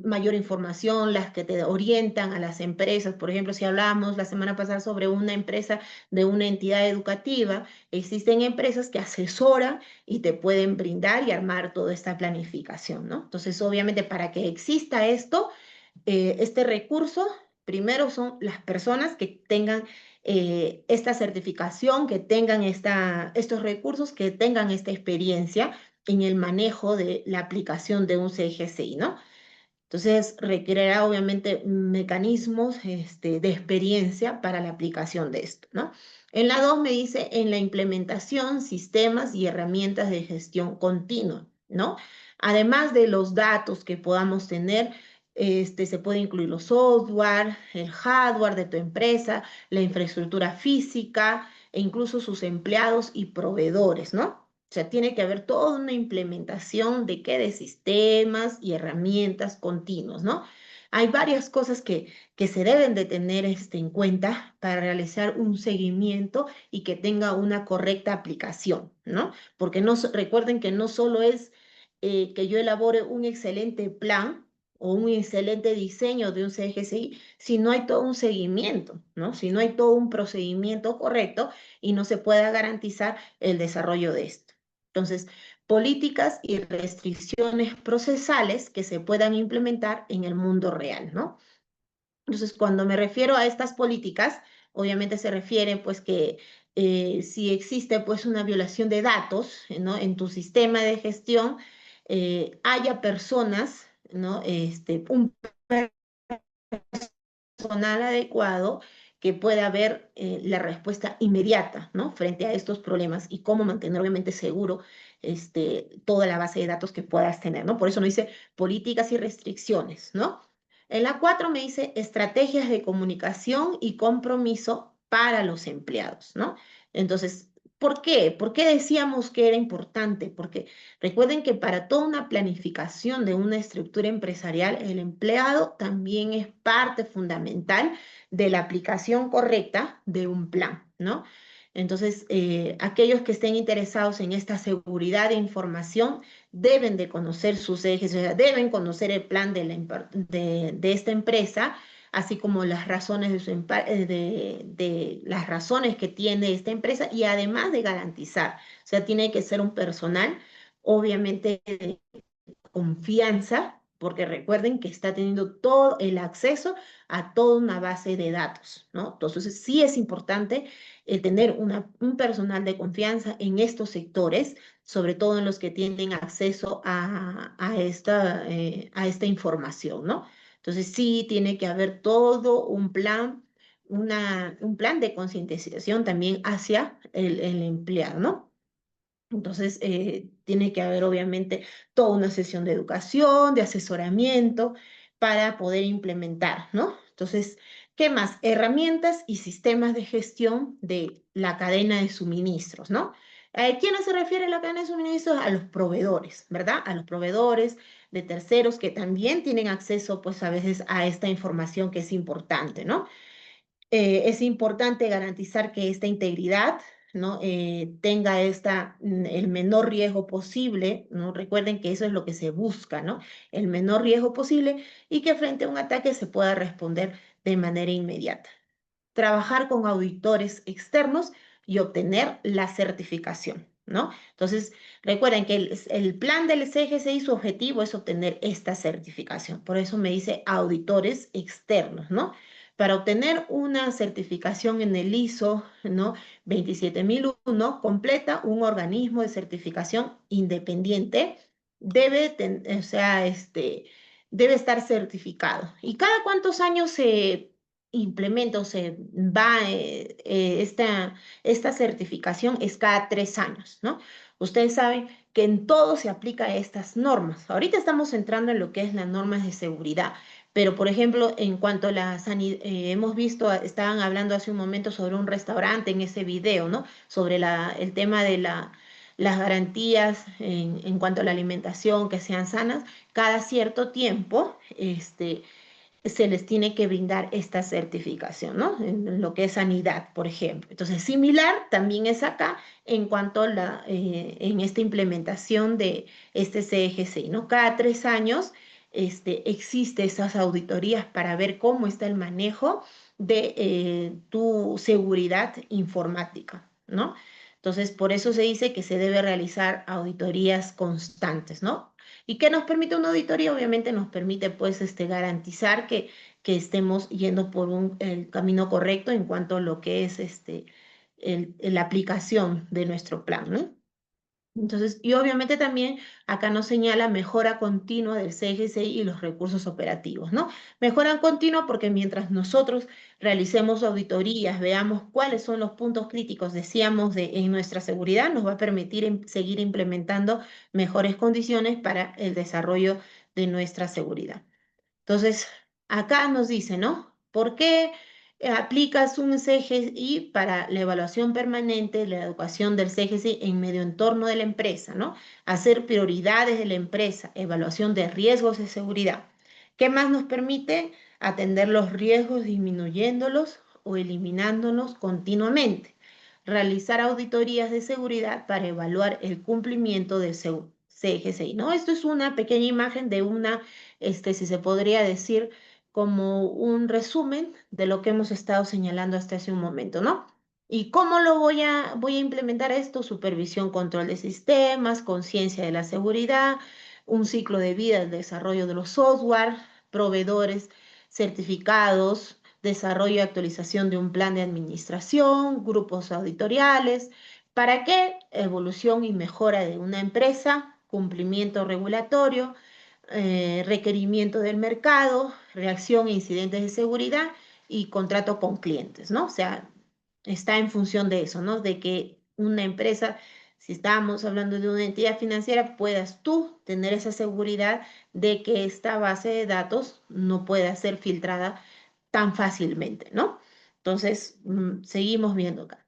mayor información, las que te orientan a las empresas. Por ejemplo, si hablamos la semana pasada sobre una empresa de una entidad educativa, existen empresas que asesoran y te pueden brindar y armar toda esta planificación, ¿no? Entonces, obviamente, para que exista este recurso, primero son las personas que tengan esta certificación, que tengan estos recursos, que tengan esta experiencia en el manejo de la aplicación de un CGCI, ¿no? Entonces, requerirá obviamente mecanismos de experiencia para la aplicación de esto, ¿no? En la 2 me dice en la implementación, sistemas y herramientas de gestión continua, ¿no? Además de los datos que podamos tener, se puede incluir los software, el hardware de tu empresa, la infraestructura física e incluso sus empleados y proveedores, ¿no? O sea, tiene que haber toda una implementación de qué, de sistemas y herramientas continuos, ¿no? Hay varias cosas que se deben de tener en cuenta para realizar un seguimiento y que tenga una correcta aplicación, ¿no? Porque recuerden que no solo es que yo elabore un excelente plan o un excelente diseño de un CGCI, si no hay todo un seguimiento, ¿no? Si no hay todo un procedimiento correcto y no se pueda garantizar el desarrollo de esto. Entonces, políticas y restricciones procesales que se puedan implementar en el mundo real, ¿no? Entonces, cuando me refiero a estas políticas, obviamente se refiere pues que si existe pues una violación de datos, ¿no? En tu sistema de gestión, haya personas, ¿no? Un personal adecuado que pueda ver la respuesta inmediata, ¿no? Frente a estos problemas y cómo mantener obviamente seguro toda la base de datos que puedas tener, ¿no? Por eso no dice políticas y restricciones, ¿no? En la 4 me dice estrategias de comunicación y compromiso para los empleados, ¿no? Entonces, ¿por qué? ¿Por qué decíamos que era importante? Porque recuerden que para toda una planificación de una estructura empresarial, el empleado también es parte fundamental de la aplicación correcta de un plan, ¿no? Entonces, aquellos que estén interesados en esta seguridad de información deben de conocer sus ejes, o sea, deben conocer el plan de esta empresa, así como las razones de las razones que tiene esta empresa y además de garantizar, o sea, tiene que ser un personal, obviamente, de confianza, porque recuerden que está teniendo todo el acceso a toda una base de datos, ¿no? Entonces, sí es importante tener un personal de confianza en estos sectores, sobre todo en los que tienen acceso a esta información, ¿no? Entonces, sí tiene que haber todo un plan, un plan de concientización también hacia el empleado, ¿no? Entonces, tiene que haber obviamente toda una sesión de educación, de asesoramiento para poder implementar, ¿no? Entonces, ¿qué más? Herramientas y sistemas de gestión de la cadena de suministros, ¿no? ¿A quiénes se refiere la cadena de suministros? A los proveedores, ¿verdad? A los proveedores de terceros que también tienen acceso, pues, a veces a esta información que es importante, ¿no? Es importante garantizar que esta integridad, ¿no? Tenga el menor riesgo posible, ¿no? Recuerden que eso es lo que se busca, ¿no? El menor riesgo posible y que frente a un ataque se pueda responder de manera inmediata. Trabajar con auditores externos y obtener la certificación, ¿no? Entonces, recuerden que el plan del CGCI, su objetivo es obtener esta certificación. Por eso me dice auditores externos, ¿no? Para obtener una certificación en el ISO, ¿no? 27001, completa un organismo de certificación independiente, o sea, debe estar certificado. ¿Y cada cuántos años se implementa o se va esta certificación? Es cada 3 años, ¿no? Ustedes saben que en todo se aplica estas normas. Ahorita estamos entrando en lo que es las normas de seguridad, pero por ejemplo, en cuanto a la sanidad, hemos visto, estaban hablando hace un momento sobre un restaurante en ese video, ¿no? Sobre el tema de las garantías en cuanto a la alimentación, que sean sanas, cada cierto tiempo, se les tiene que brindar esta certificación, ¿no? En lo que es sanidad, por ejemplo. Entonces, similar también es acá en cuanto a en esta implementación de este CGCI, ¿no? Cada 3 años existe esas auditorías para ver cómo está el manejo de tu seguridad informática, ¿no? Entonces, por eso se dice que se debe realizar auditorías constantes, ¿no? ¿Y qué nos permite una auditoría? Obviamente nos permite pues garantizar que estemos yendo por el camino correcto en cuanto a lo que es la aplicación de nuestro plan, ¿no? Entonces, y obviamente también acá nos señala mejora continua del CGCI y los recursos operativos, ¿no? Mejora continua porque mientras nosotros realicemos auditorías, veamos cuáles son los puntos críticos, decíamos, en nuestra seguridad, nos va a permitir seguir implementando mejores condiciones para el desarrollo de nuestra seguridad. Entonces, acá nos dice, ¿no? ¿Por qué aplicas un CGI para la evaluación permanente, la educación del CGI en medio entorno de la empresa, ¿no? Hacer prioridades de la empresa, evaluación de riesgos de seguridad. ¿Qué más nos permite? Atender los riesgos disminuyéndolos o eliminándolos continuamente. Realizar auditorías de seguridad para evaluar el cumplimiento del CGI, ¿no? Esto es una pequeña imagen de si se podría decir, como un resumen de lo que hemos estado señalando hasta hace un momento, ¿no? ¿Y cómo voy a implementar esto? Supervisión, control de sistemas, conciencia de la seguridad, un ciclo de vida del desarrollo de los software, proveedores certificados, desarrollo y actualización de un plan de administración, grupos auditoriales. ¿Para qué? Evolución y mejora de una empresa, cumplimiento regulatorio, requerimiento del mercado, reacción a incidentes de seguridad y contrato con clientes, ¿no? O sea, está en función de eso, ¿no? De que una empresa, si estamos hablando de una entidad financiera, puedas tú tener esa seguridad de que esta base de datos no pueda ser filtrada tan fácilmente, ¿no? Entonces, seguimos viendo acá.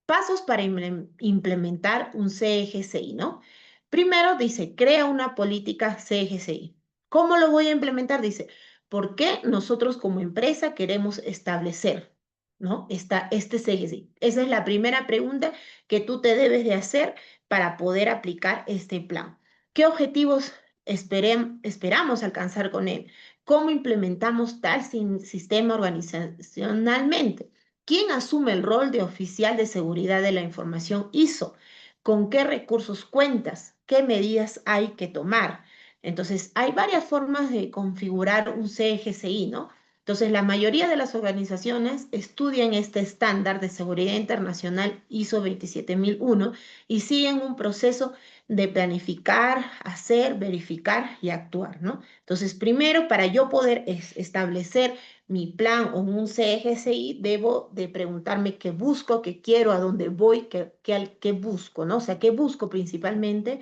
Pasos para implementar un CGCI, ¿no? Primero dice, crea una política CGCI. ¿Cómo lo voy a implementar? Dice, ¿por qué nosotros como empresa queremos establecer, ¿no? Este CGCI. Esa es la primera pregunta que tú te debes de hacer para poder aplicar este plan. ¿Qué objetivos esperamos alcanzar con él? ¿Cómo implementamos tal sistema organizacionalmente? ¿Quién asume el rol de oficial de seguridad de la información ISO? ¿Con qué recursos cuentas? ¿Qué medidas hay que tomar? Entonces, hay varias formas de configurar un CGCI, ¿no? Entonces, la mayoría de las organizaciones estudian este estándar de seguridad internacional ISO 27001 y siguen un proceso de planificar, hacer, verificar y actuar, ¿no? Entonces, primero, para yo poder establecer mi plan o un CGCI, debo de preguntarme qué busco, qué quiero, a dónde voy, qué busco, ¿no? O sea, qué busco principalmente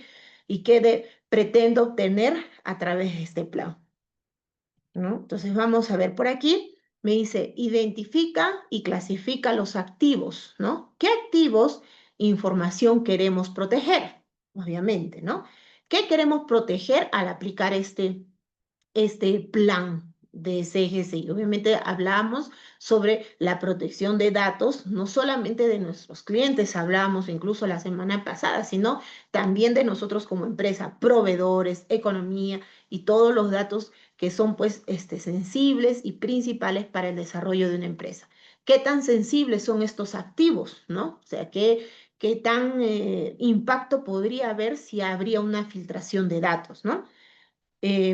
y pretendo obtener a través de este plan, ¿no? Entonces vamos a ver por aquí, me dice, identifica y clasifica los activos, ¿no? ¿Qué activos, información queremos proteger? Obviamente, ¿no? ¿Qué queremos proteger al aplicar este plan de CGCI? Obviamente hablamos sobre la protección de datos, no solamente de nuestros clientes, hablamos incluso la semana pasada, sino también de nosotros como empresa, proveedores, economía y todos los datos que son pues sensibles y principales para el desarrollo de una empresa. ¿Qué tan sensibles son estos activos, no? O sea, qué tan impacto podría haber si habría una filtración de datos, ¿no?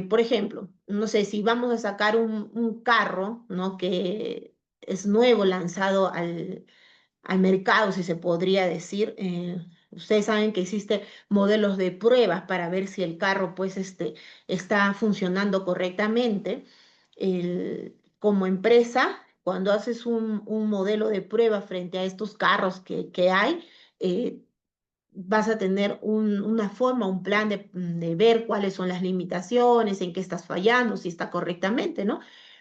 Por ejemplo, no sé, si vamos a sacar un carro, ¿no? Que es nuevo, lanzado al mercado, si se podría decir. Ustedes saben que existen modelos de pruebas para ver si el carro, pues, está funcionando correctamente. Como empresa, cuando haces un modelo de prueba frente a estos carros que hay, eh, vas a tener una forma, un plan de ver cuáles son las limitaciones, en qué estás fallando, si está correctamente, ¿no?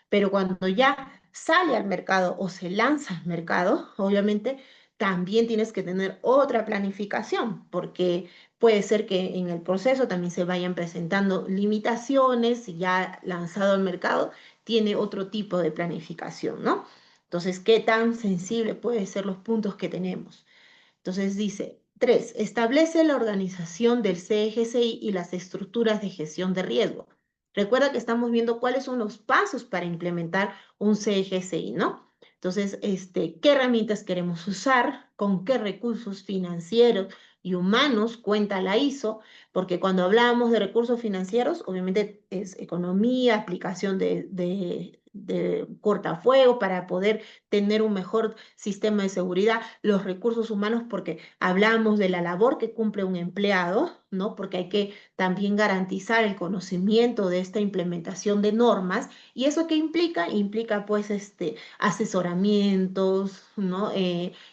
Pero cuando ya sale al mercado o se lanza al mercado, obviamente también tienes que tener otra planificación, porque puede ser que en el proceso también se vayan presentando limitaciones, y ya lanzado al mercado tiene otro tipo de planificación, ¿no? Entonces, ¿qué tan sensible pueden ser los puntos que tenemos? Entonces dice, 3, establece la organización del CGCI y las estructuras de gestión de riesgo. Recuerda que estamos viendo cuáles son los pasos para implementar un CGCI, ¿no? Entonces, ¿qué herramientas queremos usar? ¿Con qué recursos financieros y humanos cuenta la ISO? Porque cuando hablamos de recursos financieros, obviamente es economía, aplicación de cortafuego para poder tener un mejor sistema de seguridad, los recursos humanos, porque hablamos de la labor que cumple un empleado, ¿no? Porque hay que también garantizar el conocimiento de esta implementación de normas. ¿Y eso qué implica? Implica pues asesoramientos, ¿no?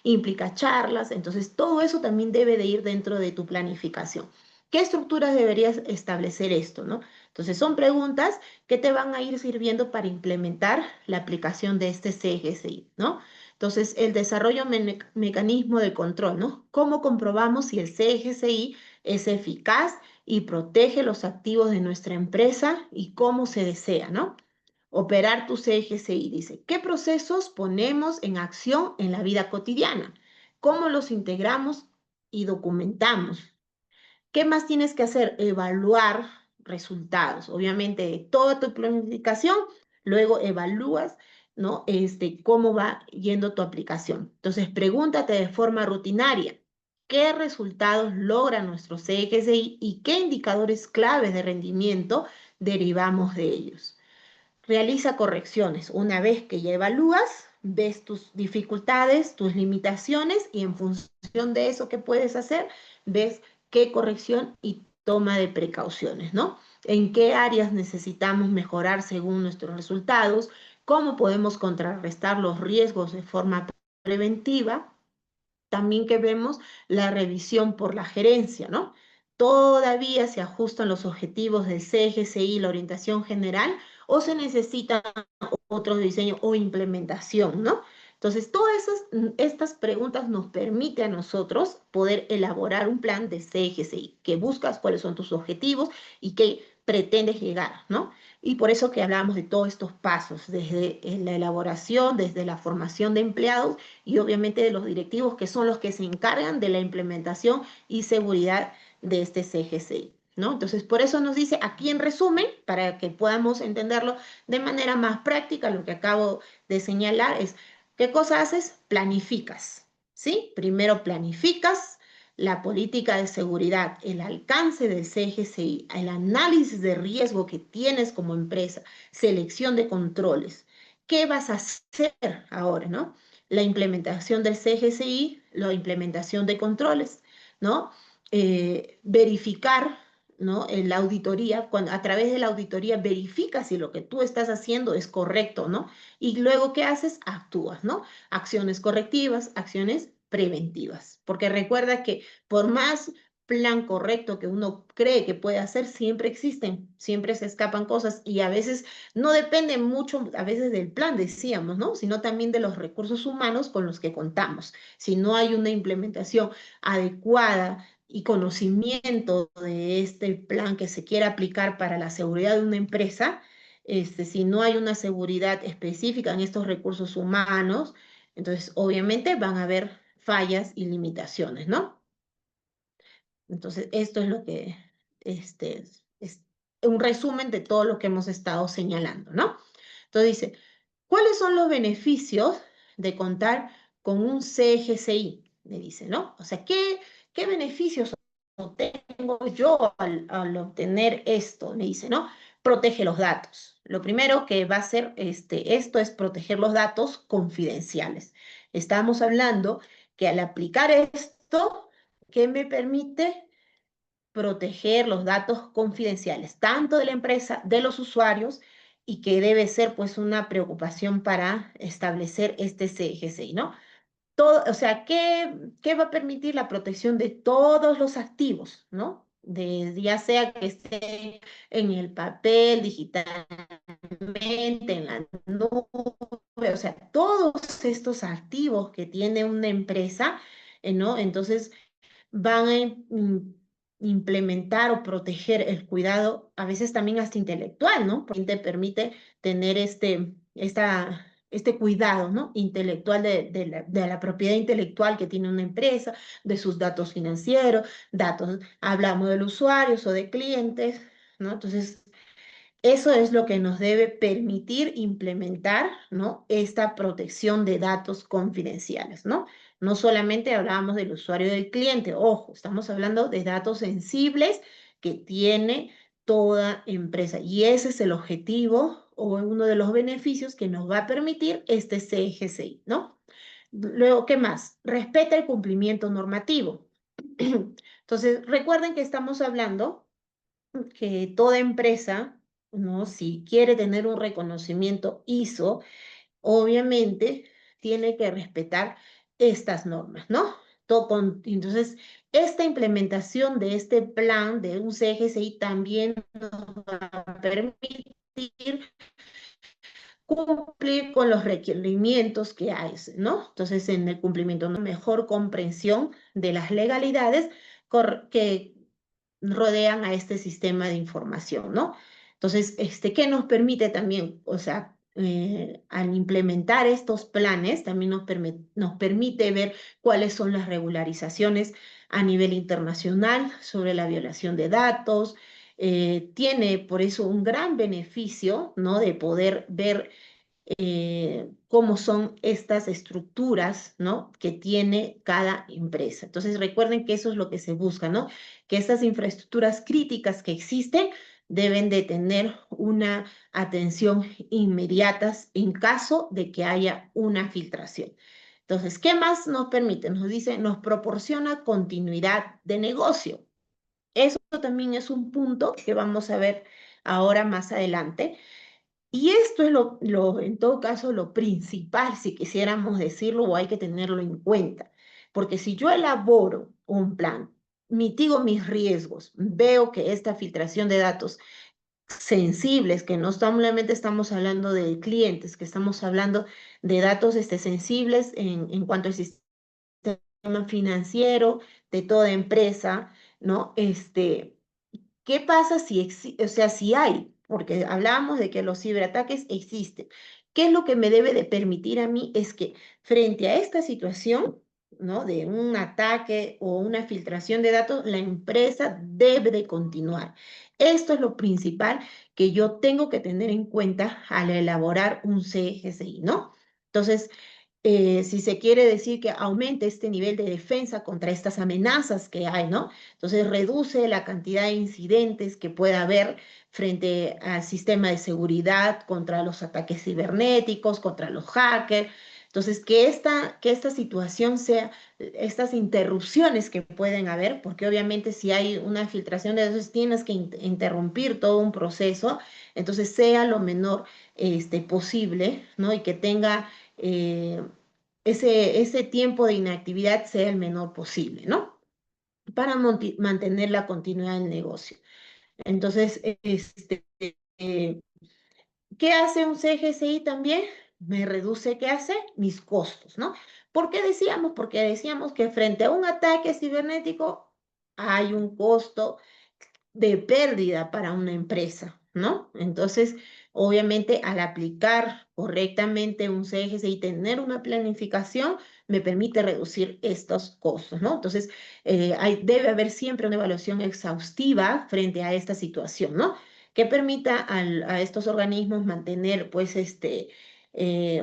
Implica charlas. Entonces todo eso también debe de ir dentro de tu planificación. ¿Qué estructuras deberías establecer esto, no? Entonces son preguntas que te van a ir sirviendo para implementar la aplicación de este CGCI, ¿no? Entonces, el desarrollo mecanismo de control, ¿no? ¿Cómo comprobamos si el CGCI es eficaz y protege los activos de nuestra empresa y cómo se desea, ¿no? Operar tu CGCI, dice, ¿qué procesos ponemos en acción en la vida cotidiana? ¿Cómo los integramos y documentamos? ¿Qué más tienes que hacer? Evaluar resultados. Obviamente, de toda tu planificación, luego evalúas ¿no? Cómo va yendo tu aplicación. Entonces, pregúntate de forma rutinaria, ¿qué resultados logra nuestro CGCI y qué indicadores claves de rendimiento derivamos de ellos? Realiza correcciones. Una vez que ya evalúas, ves tus dificultades, tus limitaciones y en función de eso que puedes hacer, ves qué corrección y toma de precauciones, ¿no? En qué áreas necesitamos mejorar según nuestros resultados, cómo podemos contrarrestar los riesgos de forma preventiva. También que vemos la revisión por la gerencia, ¿no? ¿Todavía se ajustan los objetivos del CGCI, la orientación general, o se necesitan otros diseños o implementación, ¿no? Entonces, todas estas preguntas nos permiten a nosotros poder elaborar un plan de CGCI, que buscas cuáles son tus objetivos y qué pretendes llegar, ¿no? Y por eso que hablamos de todos estos pasos, desde la elaboración, desde la formación de empleados y obviamente de los directivos que son los que se encargan de la implementación y seguridad de este CGCI, ¿no? Entonces, por eso nos dice aquí en resumen, para que podamos entenderlo de manera más práctica, lo que acabo de señalar es, ¿qué cosa haces? Planificas, ¿sí? Primero planificas la política de seguridad, el alcance del CGCI, el análisis de riesgo que tienes como empresa, selección de controles. ¿Qué vas a hacer ahora, no? La implementación del CGCI, la implementación de controles, ¿no? Verificar, ¿no? En la auditoría, a través de la auditoría verifica si lo que tú estás haciendo es correcto, ¿no? Y luego, ¿qué haces? Actúas, ¿no? Acciones correctivas, acciones preventivas. Porque recuerda que por más plan correcto que uno cree que puede hacer, siempre existen, siempre se escapan cosas y a veces no depende mucho, a veces del plan, decíamos, ¿no? Sino también de los recursos humanos con los que contamos. Si no hay una implementación adecuada y conocimiento de este plan que se quiera aplicar para la seguridad de una empresa, si no hay una seguridad específica en estos recursos humanos, entonces obviamente van a haber fallas y limitaciones, ¿no? Entonces, esto es lo que es un resumen de todo lo que hemos estado señalando, ¿no? Entonces dice, ¿cuáles son los beneficios de contar con un CGCI? Le dice, ¿no? O sea, ¿qué beneficios tengo yo al obtener esto? Le dice, ¿no? Protege los datos. Lo primero que va a hacer esto es proteger los datos confidenciales. Estamos hablando que al aplicar esto, ¿qué me permite? Proteger los datos confidenciales, tanto de la empresa, de los usuarios, y que debe ser pues una preocupación para establecer este CGCI, ¿no? Todo, o sea, ¿qué va a permitir la protección de todos los activos, ¿no? Ya sea que esté en el papel, digitalmente, en la nube, o sea, todos estos activos que tiene una empresa, ¿no? Entonces, van a implementar o proteger el cuidado, a veces también hasta intelectual, ¿no? Porque te permite tener este cuidado, ¿no? Intelectual de la propiedad intelectual que tiene una empresa, de sus datos financieros, datos, hablamos de usuarios o de clientes, ¿no? Entonces, eso es lo que nos debe permitir implementar, ¿no? Esta protección de datos confidenciales, ¿no? No solamente hablábamos del usuario y del cliente, ojo, estamos hablando de datos sensibles que tiene toda empresa. Y ese es el objetivo o uno de los beneficios que nos va a permitir este CGCI, ¿no? Luego, ¿qué más? Respeta el cumplimiento normativo. Entonces, recuerden que estamos hablando que toda empresa, ¿no? Si quiere tener un reconocimiento ISO, obviamente tiene que respetar estas normas, ¿no? Entonces, esta implementación de este plan de un CGCI también nos va a permitir cumplir con los requerimientos que hay, ¿no? Entonces, en el cumplimiento, una mejor comprensión de las legalidades que rodean a este sistema de información, ¿no? Entonces, ¿qué nos permite también? O sea, al implementar estos planes, también nos permite ver cuáles son las regularizaciones a nivel internacional sobre la violación de datos. Tiene por eso un gran beneficio, ¿no? De poder ver cómo son estas estructuras, ¿no? Que tiene cada empresa. Entonces recuerden que eso es lo que se busca, ¿no? Que estas infraestructuras críticas que existen deben de tener una atención inmediata en caso de que haya una filtración. Entonces, ¿qué más nos permite? Nos dice, nos proporciona continuidad de negocio. Eso también es un punto que vamos a ver ahora más adelante. Y esto es en todo caso, lo principal, si quisiéramos decirlo, o hay que tenerlo en cuenta. Porque si yo elaboro un plan, mitigo mis riesgos, veo que esta filtración de datos sensibles, que no solamente estamos hablando de clientes, que estamos hablando de datos sensibles en cuanto al sistema financiero de toda empresa, ¿no? ¿Qué pasa si, o sea, si hay? Porque hablábamos de que los ciberataques existen. ¿Qué es lo que me debe de permitir a mí? Es que frente a esta situación, ¿no? De un ataque o una filtración de datos, la empresa debe de continuar. Esto es lo principal que yo tengo que tener en cuenta al elaborar un CGCI, ¿no? Entonces, si se quiere decir que aumente este nivel de defensa contra estas amenazas que hay, ¿no? Entonces reduce la cantidad de incidentes que pueda haber frente al sistema de seguridad, contra los ataques cibernéticos, contra los hackers. Entonces, que esta situación sea, estas interrupciones que pueden haber, porque obviamente si hay una filtración de datos, tienes que interrumpir todo un proceso, entonces sea lo menor posible, ¿no? Y que tenga ese tiempo de inactividad sea el menor posible, ¿no? Para mantener la continuidad del negocio. Entonces, eh, ¿qué hace un CGCI también? Me reduce, ¿qué hace? Mis costos, ¿no? ¿Por qué decíamos? Porque decíamos que frente a un ataque cibernético hay un costo de pérdida para una empresa, ¿no? Entonces, obviamente, al aplicar correctamente un CGC y tener una planificación, me permite reducir estos costos, ¿no? Entonces, debe haber siempre una evaluación exhaustiva frente a esta situación, ¿no? Que permita a estos organismos mantener, pues,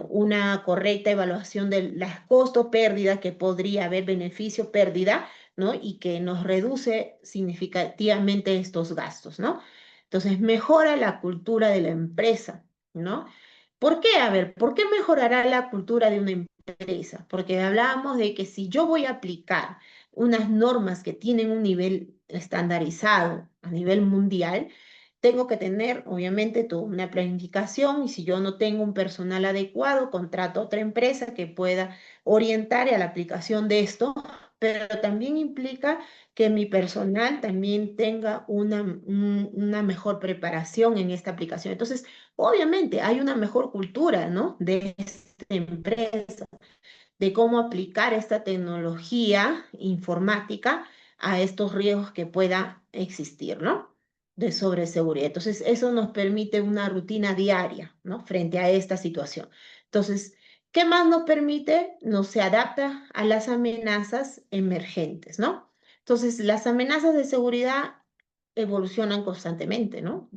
una correcta evaluación de las costos-pérdida que podría haber beneficio-pérdida, ¿no? Y que nos reduce significativamente estos gastos, ¿no? Entonces, mejora la cultura de la empresa, ¿no? ¿Por qué? A ver, ¿por qué mejorará la cultura de una empresa? Porque hablábamos de que si yo voy a aplicar unas normas que tienen un nivel estandarizado a nivel mundial, tengo que tener, obviamente, toda una planificación y si yo no tengo un personal adecuado, contrato a otra empresa que pueda orientar a la aplicación de esto, pero también implica que mi personal también tenga una mejor preparación en esta aplicación. Entonces, obviamente, hay una mejor cultura, ¿no? De esta empresa, de cómo aplicar esta tecnología informática a estos riesgos que pueda existir, ¿no? De sobreseguridad. Entonces, eso nos permite una rutina diaria, ¿no? Frente a esta situación. Entonces, ¿qué más nos permite? Nos se adapta a las amenazas emergentes, ¿no? Entonces, las amenazas de seguridad evolucionan constantemente, ¿no?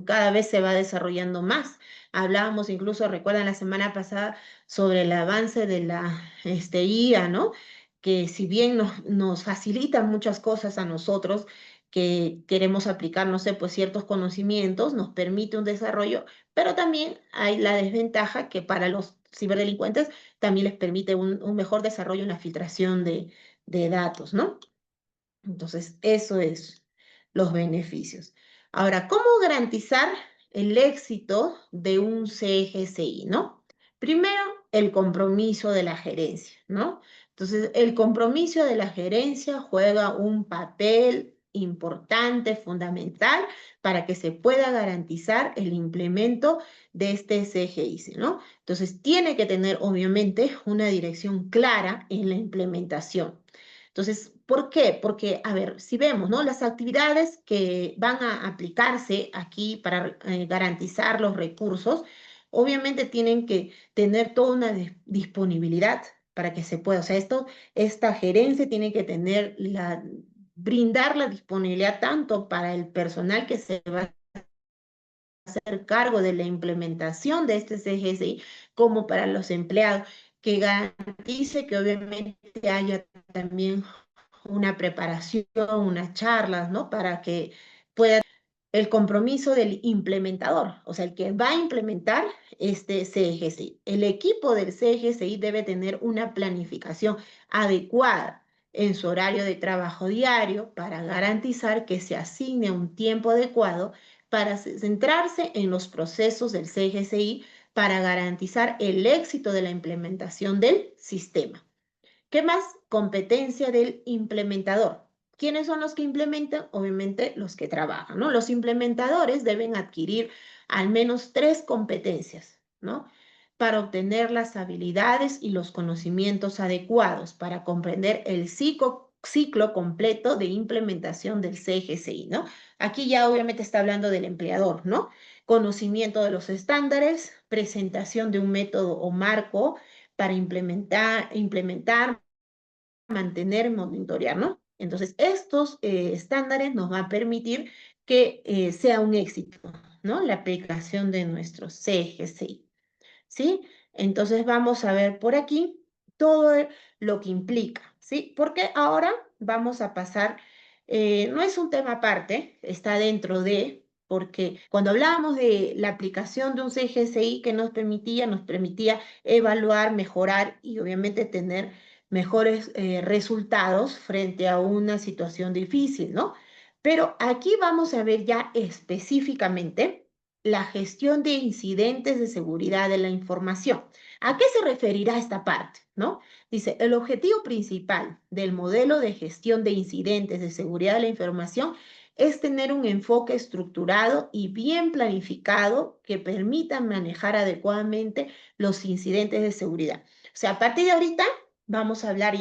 Cada vez se va desarrollando más. Hablábamos incluso, recuerdan la semana pasada, sobre el avance de la IA, ¿no? Que si bien nos facilita muchas cosas a nosotros que queremos aplicar, no sé, pues ciertos conocimientos, nos permite un desarrollo, pero también hay la desventaja que para los ciberdelincuentes también les permite un mejor desarrollo en la filtración de datos, ¿no? Entonces, eso es los beneficios. Ahora, ¿cómo garantizar el éxito de un CGCI, no? Primero, el compromiso de la gerencia, ¿no? Entonces, el compromiso de la gerencia juega un papel importante, fundamental, para que se pueda garantizar el implemento de este CGI, ¿no? Entonces, tiene que tener, obviamente, una dirección clara en la implementación. Entonces, ¿por qué? Porque, a ver, si vemos, ¿no? Las actividades que van a aplicarse aquí para garantizar los recursos, obviamente tienen que tener toda una disponibilidad para que se pueda. O sea, esta gerencia tiene que tener brindar la disponibilidad tanto para el personal que se va hacer cargo de la implementación de este CGSI como para los empleados, que garantice que obviamente haya también una preparación, unas charlas, ¿no? Para que pueda el compromiso del implementador, o sea, el que va a implementar este CGCI. El equipo del CGCI debe tener una planificación adecuada en su horario de trabajo diario para garantizar que se asigne un tiempo adecuado para centrarse en los procesos del CGCI para garantizar el éxito de la implementación del sistema. ¿Qué más? Competencia del implementador. ¿Quiénes son los que implementan? Obviamente los que trabajan, ¿no? Los implementadores deben adquirir al menos 3 competencias, ¿no? Para obtener las habilidades y los conocimientos adecuados para comprender el ciclo completo de implementación del CGCI, ¿no? Aquí ya obviamente está hablando del empleador, ¿no? Conocimiento de los estándares, presentación de un método o marco para implementar, mantener, monitorear, ¿no? Entonces, estos estándares nos van a permitir que sea un éxito, ¿no? La aplicación de nuestro CGCI. ¿Sí? Entonces vamos a ver por aquí todo lo que implica, ¿sí? Porque ahora vamos a pasar, no es un tema aparte, está dentro de, porque cuando hablábamos de la aplicación de un CGSI que nos permitía evaluar, mejorar y obviamente tener mejores resultados frente a una situación difícil, ¿no? Pero aquí vamos a ver ya específicamente la gestión de incidentes de seguridad de la información. ¿A qué se referirá esta parte? ¿No? Dice, el objetivo principal del modelo de gestión de incidentes de seguridad de la información es tener un enfoque estructurado y bien planificado que permita manejar adecuadamente los incidentes de seguridad. O sea, a partir de ahorita vamos a hablar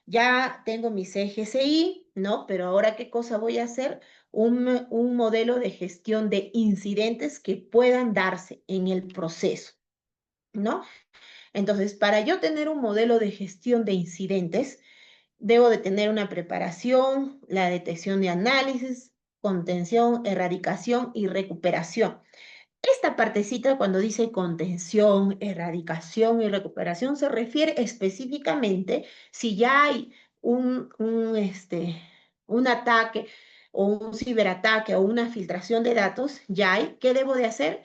ya tengo mi CGCI, ¿no? Pero ahora, ¿qué cosa voy a hacer? Un modelo de gestión de incidentes que puedan darse en el proceso, ¿no? Entonces, para yo tener un modelo de gestión de incidentes, debo de tener una preparación, la detección de análisis, contención, erradicación y recuperación. Esta partecita cuando dice contención, erradicación y recuperación se refiere específicamente si ya hay un ataque o un ciberataque o una filtración de datos, ya hay, ¿qué debo de hacer?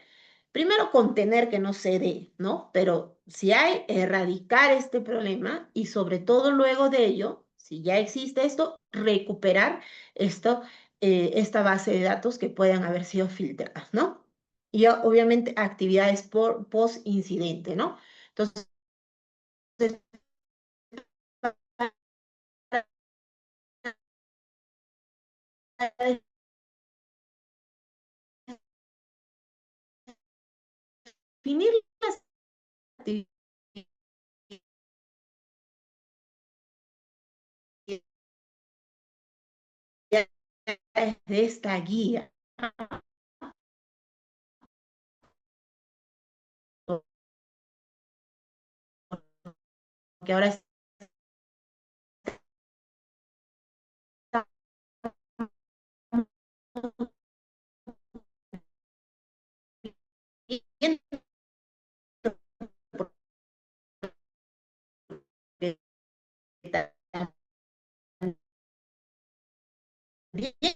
Primero contener que no se dé, ¿no? Pero si hay, erradicar este problema y sobre todo luego de ello, si ya existe esto, recuperar esta base de datos que puedan haber sido filtradas, ¿no? Y obviamente actividades post incidente, ¿no? Entonces, para definir las actividades de esta guía, que ahora está bien, porque también